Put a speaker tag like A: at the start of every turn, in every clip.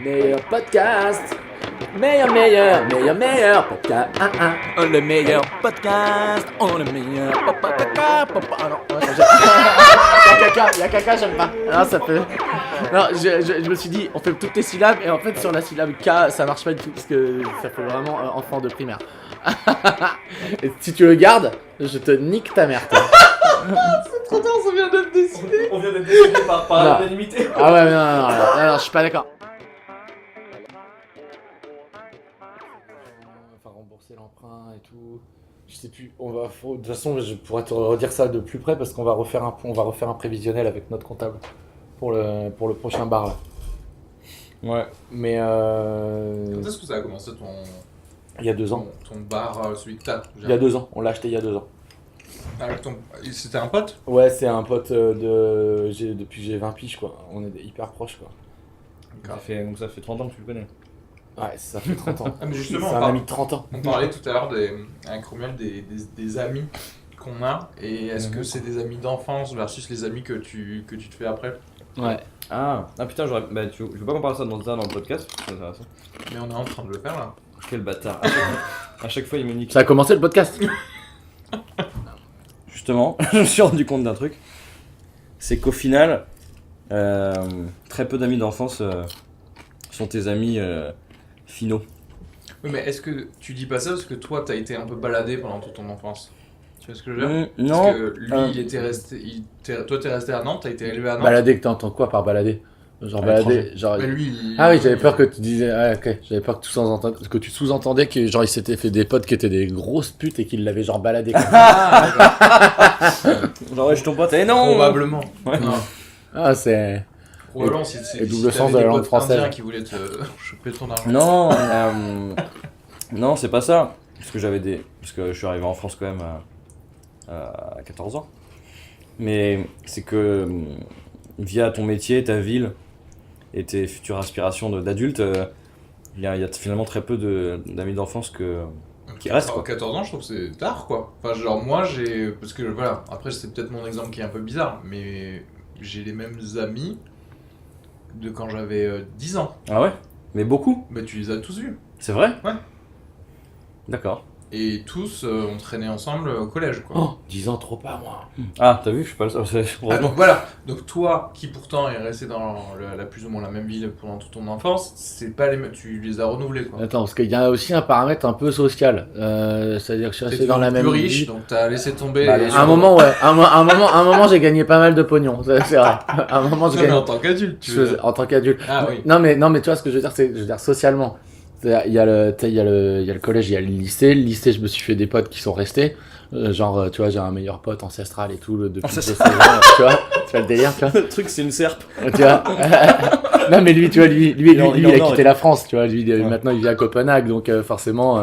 A: Meilleur podcast. Meilleur podcast. Le meilleur podcast. Le meilleur Il y a caca, j'aime pas. Non, ça fait. Non, je me suis dit, on fait toutes les syllabes et en fait sur la syllabe K, ça marche pas du tout parce que ça fait vraiment enfant de primaire. Et si tu le gardes, je te nique ta mère, toi.
B: C'est trop tard, ça vient d'être décidé.
C: On vient d'être décidé par l'unanimité.
A: Ah ouais, non, je suis pas d'accord. Enfin, rembourser l'emprunt et tout. Je sais plus. De toute façon, je pourrais te redire ça de plus près parce qu'on va refaire un prévisionnel avec notre comptable pour le prochain bar là. Ouais, mais
B: Quand est-ce que ça a commencé ton.
A: Il y a 2 ans.
B: Ton bar, celui que t'as.
A: Il y a 2 ans. On l'a acheté il y a 2 ans.
B: Avec ton. C'était un pote?
A: Ouais, c'est un pote depuis que j'ai 20 piges quoi. On est hyper proches quoi.
C: Ça fait 30 ans que tu le connais.
A: Ouais, ça fait 30 ans.
B: Ah, mais justement,
A: c'est un ami de 30 ans.
B: On parlait tout à l'heure avec Romuald des amis qu'on a. Et est-ce que c'est des amis d'enfance versus les amis que tu te fais après?
A: Ouais.
C: Ah putain, je veux pas qu'on parle ça dans le podcast, c'est intéressant.
B: Mais on est en train de le faire là.
C: Quel bâtard. À chaque fois il me nique.
A: Ça a commencé le podcast.
C: Justement, je me suis rendu compte d'un truc. C'est qu'au final, très peu d'amis d'enfance sont tes amis finaux.
B: Oui, mais est-ce que tu dis pas ça parce que toi t'as été un peu baladé pendant toute ton enfance? Tu vois ce que je veux dire?
C: Non.
B: Parce que lui il était resté. Toi t'es resté à Nantes, t'as été élevé à Nantes.
A: Balader, que t'entends quoi par balader? Genre balader, genre.
B: Mais lui,
A: Ah oui, j'avais peur que tu disais. Ah, ok, j'avais peur que tu sous-entendais que genre il s'était fait des potes qui étaient des grosses putes et qu'il l'avait genre baladé. Comme ça.
C: Genre ouais, je ton pote, et non.
B: Probablement.
C: Ouais.
B: Non.
A: Ah, c'est.
B: Probablement si
A: et double sens de la langue française.
B: Qui voulait te choper ton argent.
C: Non, non, c'est pas ça. Parce que je suis arrivé en France quand même à 14 ans. Mais c'est que via ton métier, ta ville et tes futures aspirations d'adulte, il y a finalement très peu d'amis d'enfance qui restent, quoi.
B: 14 ans, je trouve que c'est tard, quoi. Enfin, genre, moi, parce que, voilà, après, c'est peut-être mon exemple qui est un peu bizarre, mais j'ai les mêmes amis de quand j'avais 10 ans.
C: Ah ouais? Mais beaucoup?
B: Mais tu les as tous vus.
C: C'est vrai?
B: Ouais.
C: D'accord.
B: Et tous, on traînait ensemble au collège, quoi.
A: Oh, 10 ans trop pas, moi.
C: Ah, t'as vu, je suis pas le seul.
B: Ah, donc voilà, donc toi qui pourtant est resté dans la plus ou moins la même ville pendant toute ton enfance, c'est pas les mêmes, tu les as renouvelés quoi.
A: Attends, parce qu'il y a aussi un paramètre un peu social. C'est-à-dire que je suis resté dans la même
B: plus riche,
A: ville.
B: donc t'as laissé tomber.
A: Bah, un moment, ouais. Un moment, j'ai gagné pas mal de pognon. C'est vrai. À un moment, j'ai
B: Non, mais
A: gagné.
B: en tant qu'adulte, tu veux dire.
A: En tant qu'adulte.
B: Ah oui.
A: Non, mais tu vois ce que je veux dire, socialement. Il y a le collège, il y a le lycée. Le lycée, je me suis fait des potes qui sont restés. Genre, tu vois, j'ai un meilleur pote ancestral et tout, depuis que j'ai 16 ans, tu vois le délire, tu vois.
C: Le truc, c'est une serpe.
A: Tu vois. Non, mais lui, tu vois, lui, il a quitté la France, tu vois. Lui,
C: Ouais.
A: maintenant, il vit à Copenhague, donc forcément,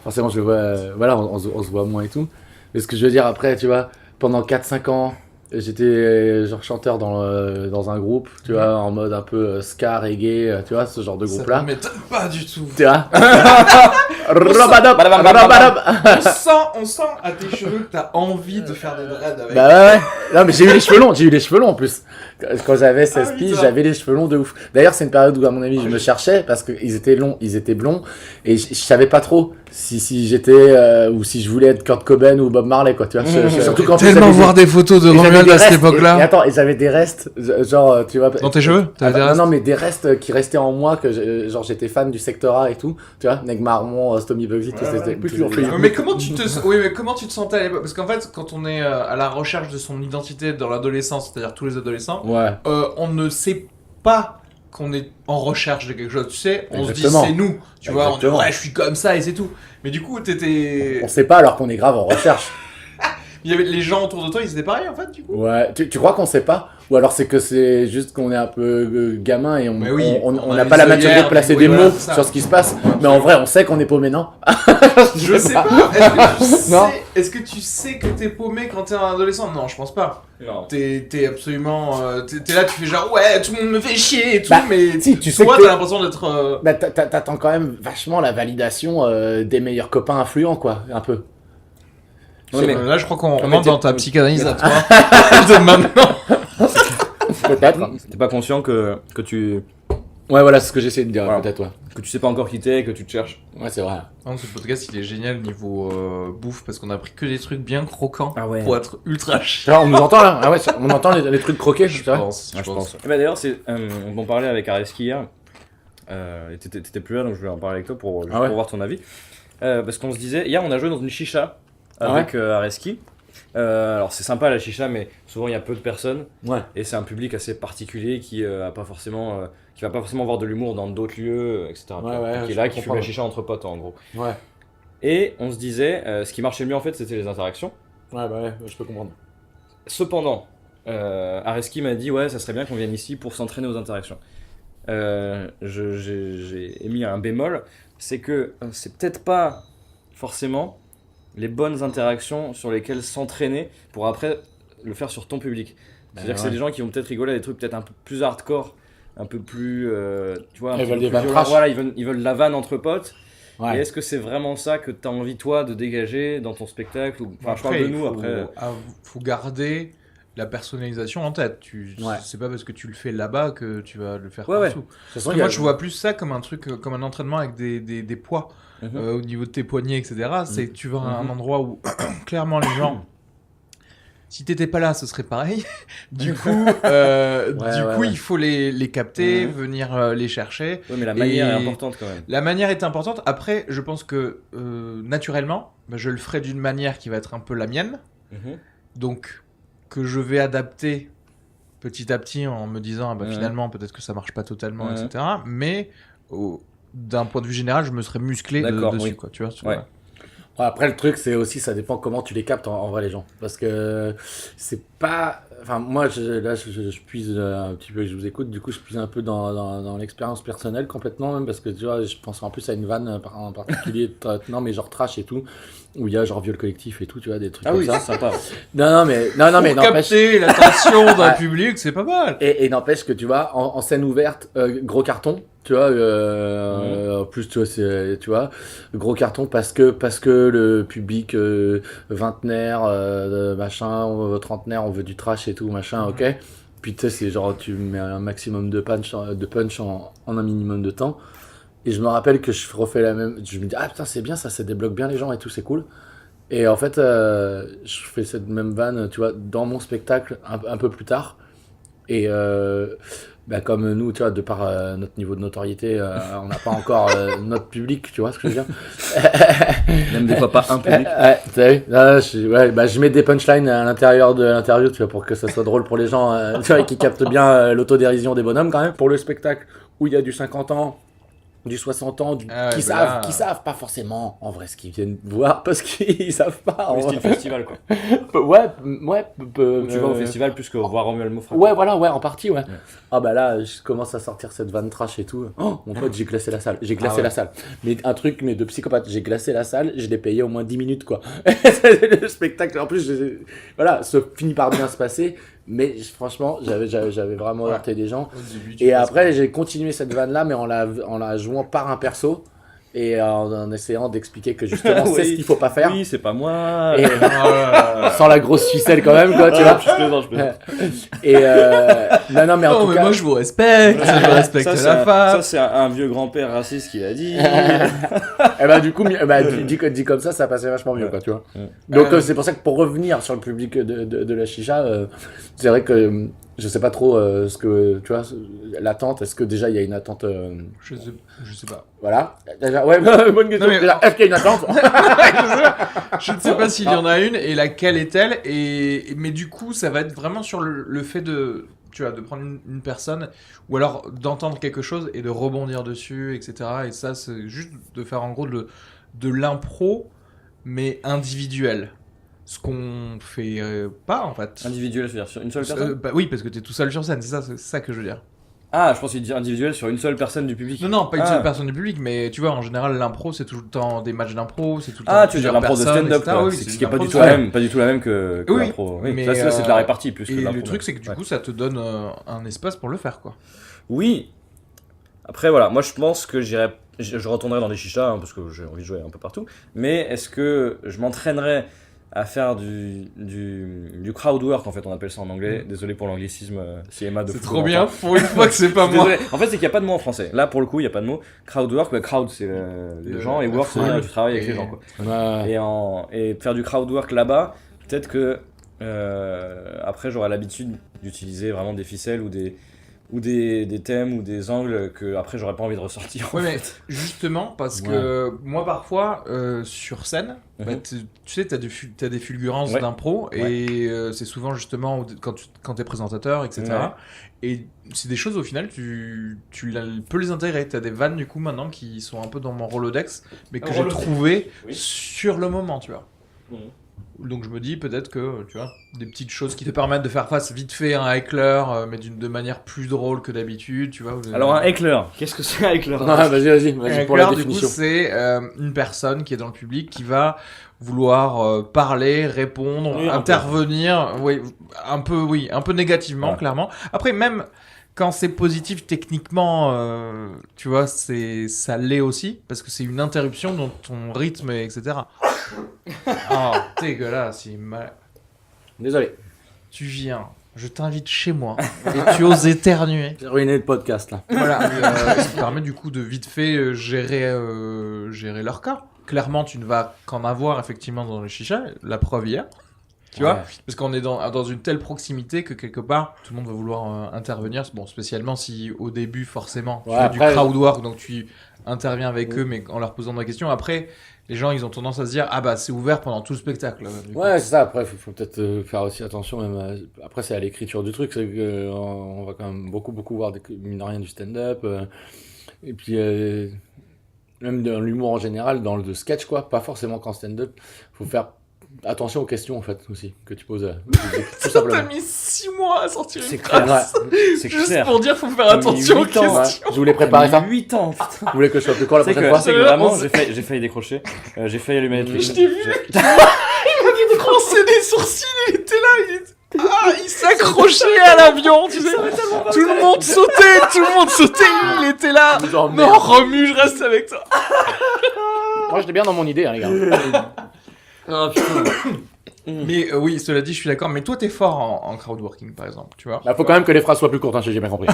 A: je le vois, voilà, on se voit moins et tout. Mais ce que je veux dire, après, tu vois, pendant 4-5 ans, j'étais genre chanteur dans un groupe, tu vois, en mode un peu ska, reggae, tu vois, ce genre de
B: Ça
A: groupe-là.
B: ne m'étonne pas du tout.
A: Tu vois. Rabadab.
B: On sent à tes cheveux que t'as envie de faire des dreads avec.
A: Bah ouais. Non, mais j'ai eu les cheveux longs en plus. Quand j'avais 16
B: oui,
A: piges,
B: ça.
A: j'avais les cheveux longs de ouf. D'ailleurs, c'est une période où, à mon avis, je me cherchais parce qu'ils étaient longs, ils étaient blonds. Et je savais pas trop si j'étais ou si je voulais être Kurt Cobain ou Bob Marley, quoi. Tu vois, surtout quand
B: Tellement voir des photos de Romuald à cette époque-là.
A: Et attends, et j'avais des restes, genre, tu vois.
B: Dans tes cheveux? T'avais des
A: Non,
B: restes
A: non, mais des restes qui restaient en moi, genre, j'étais fan du Secteur A et tout. Tu vois, Neg Marmon, Stomy Bugsy, tout c'était plus en fait.
B: Mais comment tu te sentais à l'époque? Parce qu'en fait, quand on est à la recherche de son identité dans l'adolescence, c'est-à-dire tous les adolescents,
A: Ouais.
B: on ne sait pas qu'on est en recherche de quelque chose, tu sais, on
A: Exactement.
B: se dit c'est nous, tu vois, on dit
A: Exactement.
B: ouais je suis comme ça et c'est tout. Mais du coup t'étais...
A: On sait pas alors qu'on est grave en recherche.
B: Il y avait les gens autour de toi, ils étaient pareils en fait du coup.
A: Ouais, tu crois qu'on sait pas? Ou alors c'est que c'est juste qu'on est un peu gamin et
B: Mais oui,
A: on
B: on a
A: n'a
B: les
A: pas la maturité
B: œillères,
A: de placer
B: oui,
A: des
B: voilà,
A: mots
B: c'est ça.
A: sur ce qui se passe. Mais en vrai, on sait qu'on est paumé, non?
B: Je sais pas,
A: Non.
B: est-ce que tu sais que t'es paumé quand t'es un adolescent? Non, je pense pas.
C: Non.
B: T'es absolument... t'es là, tu fais genre ouais, tout le monde me fait chier et tout,
A: Bah,
B: mais
A: si, tu sais
B: toi
A: que t'es-
B: t'as l'impression d'être...
A: Bah, t'attends quand même vachement la validation des meilleurs copains influents, quoi, un peu.
C: Ouais, mais
B: Là je crois qu'on
C: mais
B: rentre dans
C: t'es-
B: ta psychanalyse à toi. De maintenant.
A: Peut-être.
C: t'es pas conscient que
A: Ouais, voilà, c'est ce que j'essaie de dire,
C: Voilà.
A: peut-être, ouais.
C: Que tu sais pas encore qui t'es, que tu te cherches.
A: Ouais, c'est vrai.
B: Non, ce podcast il est génial niveau bouffe parce qu'on a pris que des trucs bien croquants
C: Ah ouais.
B: pour être ultra chiant.
A: Tu vois, on nous entend là? Ah ouais, on entend les trucs croqués,
B: Je
A: c'est vrai?
B: pense.
C: Je pense. Et bah, d'ailleurs, on en parlait avec Areski hier. Et t'étais plus là, donc je voulais en parler avec toi pour voir ton avis. Parce qu'on se disait, hier on a joué dans une chicha avec Areski. Alors c'est sympa la chicha, mais souvent il y a peu de personnes.
A: Ouais.
C: Et c'est un public assez particulier qui va pas forcément voir de l'humour dans d'autres lieux, etc.
A: Ouais,
C: qui est
A: je
C: là,
A: peux
C: qui fume
A: comprendre.
C: la chicha entre potes en gros.
A: Ouais.
C: Et on se disait, ce qui marchait le mieux en fait, c'était les interactions.
A: Ouais, bah ouais, je peux comprendre.
C: Cependant, Areski m'a dit, ouais, ça serait bien qu'on vienne ici pour s'entraîner aux interactions. J'ai émis un bémol, c'est que c'est peut-être pas forcément les bonnes interactions sur lesquelles s'entraîner pour après le faire sur ton public. C'est-à-dire que c'est des gens qui vont peut-être rigoler à des trucs peut-être un peu plus hardcore, un peu plus, tu vois, un
A: Ils
C: peu
A: veulent des
C: plus
A: vannes
C: violent.
A: trash.
C: Voilà, ils veulent la vanne entre potes. Et
A: Ouais.
C: est-ce que c'est vraiment ça que tu as envie toi de dégager dans ton spectacle Enfin, je parle de
B: il
C: nous
B: faut,
C: après.
B: faut garder la personnalisation en tête.
A: Ouais.
B: C'est pas parce que tu le fais là-bas que tu vas le faire
C: Ouais,
B: partout.
A: De toute façon,
B: Parce
A: il
B: que
A: y a-
B: moi, je vois plus ça comme un truc, comme un entraînement avec des poids
C: Mhm.
B: au niveau de tes poignets, etc. C'est que tu vas à un
C: Mhm.
B: endroit où clairement les gens. Si t'étais pas là, ce serait pareil. Du coup,
A: ouais.
B: il faut les capter,
C: Mhm.
B: venir les chercher.
C: Ouais, mais la manière
B: Et-
C: est importante quand même.
B: La manière est importante. Après, je pense que naturellement, bah, je le ferai d'une manière qui va être un peu la mienne.
C: Mhm.
B: Donc, que je vais adapter petit à petit en me disant, ah bah,
C: Ouais.
B: finalement, peut-être que ça marche pas totalement,
C: Ouais.
B: etc. Mais d'un point de vue général, je me serais musclé
C: D'accord,
B: dessus,
C: oui.
B: quoi, tu vois.
C: Ouais.
A: Ouais, après, le truc, c'est aussi, ça dépend comment tu les captes en vrai, les gens. Parce que c'est pas. Enfin, moi, je puise un petit peu, je vous écoute, du coup, je puise un peu dans l'expérience personnelle complètement, même, parce que tu vois, je pense en plus à une vanne en particulier, non, mais genre trash et tout, où il y a genre viol collectif et tout, tu vois, des trucs
C: Ah
A: comme
C: oui,
A: ça.
C: c'est sympa.
A: Non, mais
B: Pour
A: n'empêche.
B: capter l'attention d'un
A: Ouais.
B: public, c'est pas mal.
A: Et n'empêche que tu vois, en scène ouverte, gros carton, tu vois, en plus, tu vois, tu vois, gros carton parce que le public vingtenaire, machin, trentenaire, on veut du trash et tout, machin, ok. Puis tu sais, c'est genre, tu mets un maximum de punch en un minimum de temps. Et je me rappelle que je refais la même, je me dis, ah putain, c'est bien ça débloque bien les gens et tout, c'est cool. Et en fait, je fais cette même vanne, tu vois, dans mon spectacle un peu plus tard. Et bah, comme nous, tu vois, de par notre niveau de notoriété, on n'a pas encore notre public, tu vois ce que je veux dire?
C: Même des fois pas un public.
A: Ouais, t'as vu? Là, je mets des punchlines à l'intérieur de l'interview, tu vois, pour que ça soit drôle pour les gens, tu vois, qui captent bien l'autodérision des bonhommes quand même. Pour le spectacle où il y a du 50 ans, du 60 ans,
B: Ah ouais,
A: qui
B: bah là-
A: savent pas forcément en vrai ce qu'ils viennent voir parce qu'ils savent pas. en
C: Oui,
A: vrai.
C: style festival quoi.
A: Ouais.
C: Où tu vas au festival plus que voir Romuald Mofra.
A: Ouais, voilà, ouais, en partie, ouais. Ah bah là, je commence à sortir cette vanne trash et tout. Oh, mon pote, j'ai glacé la salle. J'ai glacé
B: ouais.
A: la salle. Mais un truc, mais de psychopathe. J'ai glacé la salle, je l'ai payé au moins 10 minutes, quoi. Le spectacle, en plus, voilà, ça finit par bien se passer. Mais franchement, j'avais vraiment
B: Ouais.
A: heurté des gens.
B: Au début, tu
A: Et
B: fais ça.
A: après, j'ai continué cette vanne-là, mais en la jouant par un perso. Et en essayant d'expliquer que justement, c'est
C: Oui.
A: ce qu'il faut pas faire.
C: Oui, c'est pas moi.
A: Et,
B: Oh là là.
A: sans la grosse ficelle quand même, quoi, tu
C: Ah,
A: vois.
C: je plaisante, je plaisante.
A: Et non, mais en
B: Non,
A: tout
B: mais
A: cas.
B: moi je vous respecte, je respecte
C: Ça, c'est
B: la femme.
C: Ça, c'est un vieux grand-père raciste qui l'a dit.
A: Et bah du coup, dit comme ça passait vachement mieux, quoi, tu vois.
C: Ouais.
A: Donc c'est pour ça que pour revenir sur le public de la chicha, c'est vrai que je sais pas trop ce que, tu vois, l'attente, est-ce que déjà il y a une attente,
B: Je sais pas.
A: voilà. Déjà, ouais, bonne question.
B: Non, mais-
A: Déjà, est-ce qu'il y a une attente?
B: Je ne sais pas s'il y en a une et laquelle est-elle. Mais du coup, ça va être vraiment sur le fait de, tu vois, de prendre une personne ou alors d'entendre quelque chose et de rebondir dessus, etc. Et ça, c'est juste de faire en gros de l'impro, mais individuel. Ce qu'on fait pas en fait.
C: Individuel, c'est-à-dire sur une seule personne.
B: Bah oui, parce que t'es tout seul sur scène, c'est ça que je veux dire.
C: Ah, je pense qu'il dit individuel sur une seule personne du public.
B: Non, pas une
C: Ah.
B: seule personne du public, mais tu vois, en général, l'impro, c'est tout le temps des matchs d'impro, c'est tout le temps
C: Ah, tu veux dire
B: plusieurs
C: l'impro de
B: personnes,
C: stand-up,
B: etc.
C: quoi.
B: Oui,
C: C'est ce
B: une
C: qui est pas
B: impro
C: du
B: de
C: tout la
B: stand-up.
C: même, pas du tout la même que
B: Oui,
C: l'impro. Oui,
B: mais,
C: là, c'est de la répartie plus que
B: Et
C: l'impro.
B: le truc, c'est que du
C: Ouais.
B: coup, ça te donne un espace pour le faire, quoi.
C: Oui. Après, voilà, moi je pense que je retournerai dans des chichas, hein, parce que j'ai envie de jouer un peu partout. Mais est-ce que je m'entraînerais à faire du crowd work, en fait, on appelle ça en anglais. Désolé pour l'anglicisme, cinéma de
B: C'est
C: fou,
B: trop
C: on
B: bien,
C: entend.
B: pour une fois que c'est pas moi.
C: Désolé. En fait, c'est qu'il n'y a pas de mot en français. Là, pour le coup, il n'y a pas de mot. Crowd work, bah, crowd, c'est les gens, et
B: la
C: work, c'est
B: foule.
C: du travail avec
B: Et-
C: les gens, quoi.
A: Ouais.
C: Et faire du crowd work là-bas, peut-être que après j'aurai l'habitude d'utiliser vraiment des ficelles ou des thèmes ou des angles que après j'aurais pas envie de ressortir.
B: Ouais, mais justement, parce que moi, parfois, sur scène, bah,
C: Mhm.
B: tu sais, t'as des fulgurances
C: Ouais.
B: d'impro, et c'est souvent justement quand t'es présentateur, etc.
C: Ouais.
B: Et c'est des choses, au final, peux les intégrer. T'as des vannes, du coup, maintenant, qui sont un peu dans mon Rolodex, mais que j'ai
C: Rolodex.
B: trouvé
C: Oui.
B: sur le moment, tu vois. Donc je me dis peut-être que, tu vois, des petites choses qui te permettent de faire face vite fait à un heckler, mais de manière plus drôle que d'habitude, tu vois.
C: Alors un heckler, qu'est-ce que c'est un heckler?
A: Ouais, vas-y
B: Un
A: pour la
B: heckler, du coup,
A: définition.
B: c'est une personne qui est dans le public qui va vouloir parler, répondre,
C: Oui, un peu.
B: intervenir, oui, un peu négativement,
C: Ouais.
B: clairement. Après, même quand c'est positif techniquement, tu vois, ça l'est aussi, parce que c'est une interruption dans ton rythme, etc. Oh, dégueulasse, il est mal.
A: Désolé,
B: Tu viens, je t'invite chez moi, et tu oses éternuer.
A: j'ai ruiné le podcast là.
B: Voilà, ce qui permet du coup de vite fait gérer leur cas. Clairement, tu ne vas qu'en avoir effectivement dans les chichas, la preuve hier. Tu vois, parce qu'on est dans une telle proximité que quelque part, tout le monde va vouloir intervenir. Bon, spécialement si au début, forcément, tu
A: Ouais,
B: fais du
A: après-
B: crowd work, donc tu interviens avec eux, mais en leur posant des questions. Après, les gens, ils ont tendance à se dire, ah bah c'est ouvert pendant tout le spectacle. Du coup.
A: Ouais, c'est ça. Après, faut peut-être faire aussi attention. Même après, c'est à l'écriture du truc. C'est que on va quand même beaucoup voir mine de rien du stand-up. Et puis même dans l'humour en général, dans le sketch quoi. Pas forcément qu'en stand-up. Faut faire attention aux questions en fait aussi que tu poses. Tout
B: T'as
A: simplement.
B: mis 6 mois à sortir
C: C'est
B: une
C: clair.
B: phrase.
C: C'est
B: Juste
C: clair.
B: pour dire, faut faire
C: T'as mis
B: attention aux
C: 8 ans,
A: Ouais,
B: questions.
A: je voulais préparer ça.
C: 8 ans, putain.
A: Vous voulez que je sois plus court la
C: C'est
A: prochaine
C: que,
A: fois
C: c'est que
B: Ouais,
C: vraiment,
B: on
C: j'ai failli décrocher. J'ai failli allumer les
B: Je t'ai vu. Il m'a froncé des sourcils, il était là, il s'accrochait à l'avion, tu sais. Tout le monde sautait, il était là.
A: Je vous emmerde.
B: Non, Romu, je reste avec toi.
A: Moi, j'étais bien dans mon idée, hein, les gars.
C: Oh putain.
B: Mais oui, cela dit, je suis d'accord. Mais toi, t'es fort en crowdworking, par exemple, tu vois.
A: Bah, faut quand même que les phrases soient plus courtes, hein, j'ai bien compris.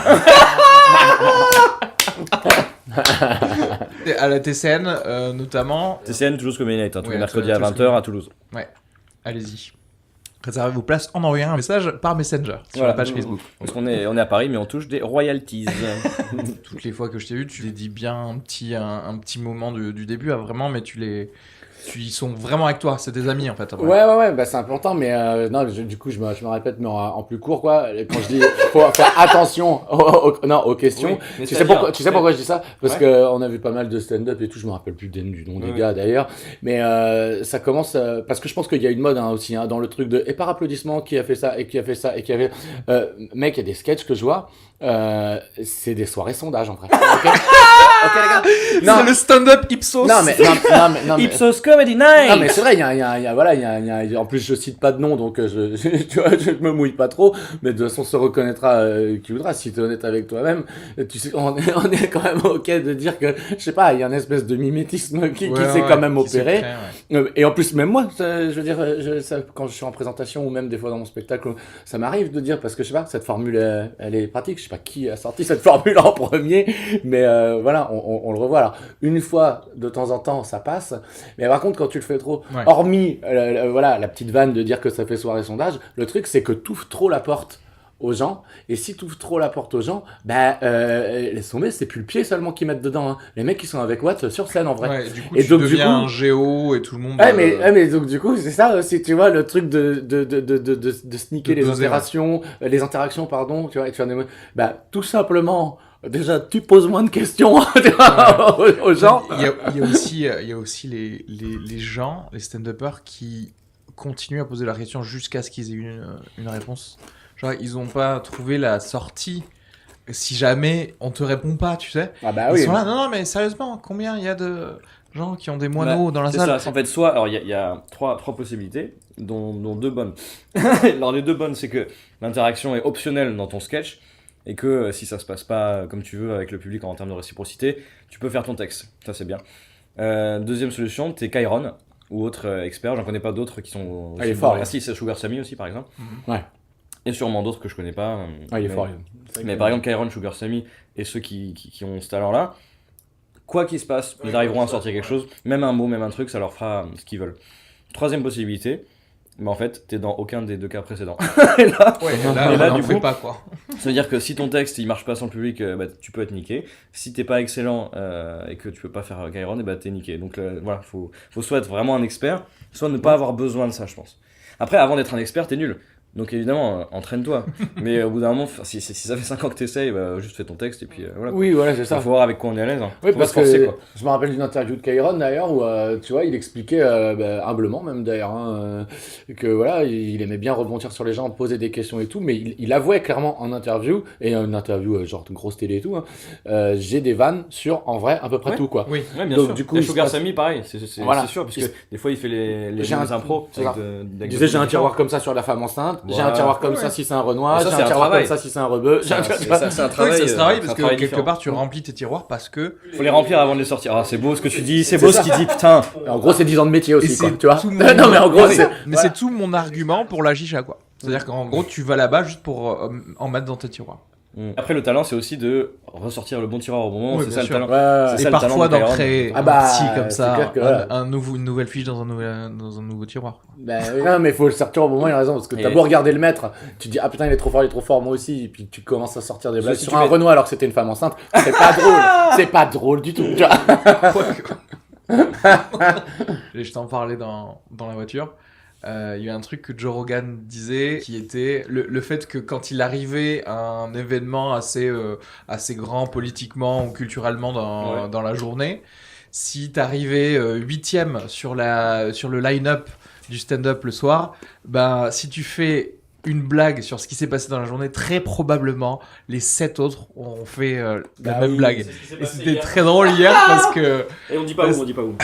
B: Et à la TCN, notamment.
C: TCN, Toulouse Comedy Night, tous les
B: Ouais,
C: mercredis à
B: Toulouse
C: 20h à Toulouse.
B: Allez-y. Réservez vos places en envoyant un message par Messenger sur
C: Voilà.
B: la page Facebook.
C: Parce qu'on est à Paris, mais on touche des royalties.
B: Toutes les fois que je t'ai vu, tu les dis bien un petit moment du début, vraiment, mais ils sont vraiment avec toi, c'est des amis en fait. après.
A: Ouais, bah c'est important, mais non, du coup, je me répète, mais en plus court, quoi. Quand je dis, faut faire attention aux questions.
C: Oui, mais
A: Tu
C: c'est-à-dire-
A: sais pourquoi je dis ça? Parce
C: Ouais.
A: que on a vu pas mal de stand-up et tout, je me rappelle plus du nom des
C: Ouais.
A: gars d'ailleurs, mais ça commence, parce que je pense qu'il y a une mode aussi, hein, dans le truc de, et par applaudissement, qui a fait ça, et qui a fait ça, et qui a fait, mec, il y a des sketchs que je vois, c'est des soirées sondages, en vrai. Ok, les gars?
B: C'est le stand-up Ipsos.
A: Non, mais,
C: Ipsos Comedy Night.
A: non mais c'est vrai, en plus je cite pas de nom donc tu vois, je me mouille pas trop, mais de toute façon se reconnaîtra qui voudra, si t'es honnête avec toi-même, tu sais, on est quand même ok de dire que, je sais pas, il y a une espèce de mimétisme qui s'est quand même
B: qui s'est
A: opéré.
B: créé, ouais.
A: Et en plus, même moi, je veux dire, quand je suis en présentation ou même des fois dans mon spectacle, ça m'arrive de dire, parce que je sais pas, cette formule, elle est pratique, je sais pas qui a sorti cette formule en premier, mais voilà, on le revoit. Alors, une fois, de temps en temps, ça passe, mais par contre, quand tu le fais trop,
B: Ouais.
A: hormis, voilà, la petite vanne de dire que ça fait soirée sondage, le truc, c'est que t'ouvres trop la porte aux gens, et si tu ouvres trop la porte aux gens, bah, laisse tomber, c'est plus le pied seulement qu'ils mettent dedans, hein. Les mecs qui sont avec Watt sur scène, en vrai.
B: Ouais, du coup,
A: Et
B: tu
A: donc, du
B: deviens
A: coup-
B: un géo et tout le monde.
A: Mais donc du coup c'est ça aussi, tu vois, le truc de sneaker
B: De
A: les
B: doser,
A: interactions, pardon, tu vois, et de faire des bah tout simplement, déjà tu poses moins de questions tu vois, aux gens.
B: Il y a aussi les gens, les stand-uppers qui continuent à poser la question jusqu'à ce qu'ils aient une réponse. Genre, ils n'ont pas trouvé la sortie. Si jamais on te répond pas, tu sais.
A: Ah bah
B: Ils
A: oui.
B: sont là, non, mais sérieusement, combien il y a de gens qui ont des moineaux dans la
C: C'est
B: salle
C: ça, en fait, soit, alors il y a trois possibilités, dont deux bonnes. Alors les deux bonnes, c'est que l'interaction est optionnelle dans ton sketch, et que si ça se passe pas comme tu veux avec le public en termes de réciprocité, tu peux faire ton texte. Ça, c'est bien. Deuxième solution, t'es Chiron. ou autres experts. J'en connais pas d'autres qui sont.
A: Il est fort.
C: Ah si, c'est Sugar Sammy aussi par exemple.
A: Ouais.
C: Et sûrement d'autres que je connais pas.
A: Il est fort.
C: Mais par exemple, Kairon, Sugar Sammy et ceux qui ont ce talent-là, quoi qu'il se passe, ils arriveront à sortir quelque chose, même un mot, même un truc, ça leur fera ce qu'ils veulent. Troisième possibilité, mais en fait, t'es dans aucun des deux cas précédents.
B: Ouais, là,
C: du
B: on fait
C: coup,
B: pas quoi.
C: ça veut dire que si ton texte il marche pas sans le public, tu peux être niqué. Si t'es pas excellent et que tu peux pas faire Kairon, t'es niqué. Donc voilà, faut soit être vraiment un expert, soit ne pas avoir besoin de ça, je pense. Après, avant d'être un expert, t'es nul. Donc évidemment, entraîne-toi. Mais au bout d'un moment, si ça fait 5 ans que t'essayes, juste fais ton texte et puis voilà.
A: Oui, voilà, c'est ça.
C: Faut voir avec quoi on est à l'aise. Hein.
A: Oui,
C: Faut
A: parce
C: pas se forcer,
A: que
C: quoi.
A: je me rappelle d'une interview de Kairon d'ailleurs où tu vois, il expliquait humblement même d'ailleurs que voilà, il aimait bien rebondir sur les gens, poser des questions et tout, mais il avouait clairement en interview et une interview genre de grosse télé et tout, j'ai des vannes sur en vrai à peu près
C: Ouais.
A: tout quoi.
B: Oui.
C: Ouais, bien
A: Donc,
C: sûr.
A: du coup,
C: Et
A: il se
C: Sugar
A: passe-
C: Sammy, pareil, c'est
A: Voilà.
C: sûr, parce que des fois il fait les
A: J'ai un-
C: impros.
A: c'est ça.
C: avec
A: Il disait j'ai un tiroir comme ça sur la femme enceinte, j'ai un
C: Voilà.
A: tiroir comme
B: Ouais.
A: ça si c'est un Renoir,
C: Et ça,
A: j'ai
C: c'est
A: un
C: un
A: tiroir comme
C: travail.
A: ça si c'est un rebeu.
C: C'est un
B: Oui,
C: travail.
B: ça se travaille parce
C: un
B: que
C: travail
B: quelque
C: différent.
B: part tu remplis tes tiroirs parce que.
C: Faut les remplir avant de les sortir. Ah, c'est beau ce que tu dis, c'est
A: C'est
C: beau
A: ça.
C: ce qu'il dit, putain.
A: En gros, c'est 10 ans de métier
B: Et
A: aussi quoi,
B: c'est
A: tu vois.
B: tout mon-
A: Non mais en gros, c'est
B: Mais c'est tout mon argument pour la chicha quoi. C'est-à-dire qu'en gros tu vas là-bas juste pour en mettre dans tes tiroirs.
C: Après, le talent, c'est aussi de ressortir le bon tiroir au moment.
B: Oui,
C: c'est
B: bien
C: ça le
B: sûr.
C: talent.
A: Ouais,
C: C'est
B: Et
C: ça, le talent
B: parfois
C: de
B: d'en
C: Kairon.
B: créer
A: Ah
B: un
A: bah,
B: petit comme
A: c'est
B: ça,
A: clair que voilà.
B: une nouvelle fiche dans un nouveau tiroir.
A: Ben, non, mais il faut le sortir au moment, il a raison. Parce que t'as
C: Et-
A: beau regarder le maître, tu te dis, ah putain, il est trop fort, moi aussi. Et puis tu commences à sortir des blagues
C: Si
A: sur
C: tu
A: un
C: mets-
A: Renoir alors que c'était une femme enceinte. C'est pas drôle. C'est pas drôle du tout. Tu vois.
B: Et je t'en parlais dans la voiture. Il y a un truc que Joe Rogan disait qui était le fait que quand il arrivait à un événement assez grand politiquement ou culturellement dans la journée, si t'arrivais 8ème sur le line-up du stand-up le soir, ben, si tu fais une blague sur ce qui s'est passé dans la journée, très probablement les 7 autres ont fait la
A: Bah
B: même
A: oui,
B: blague. Et c'était très drôle hier parce que
C: Et on dit pas où, on dit pas où.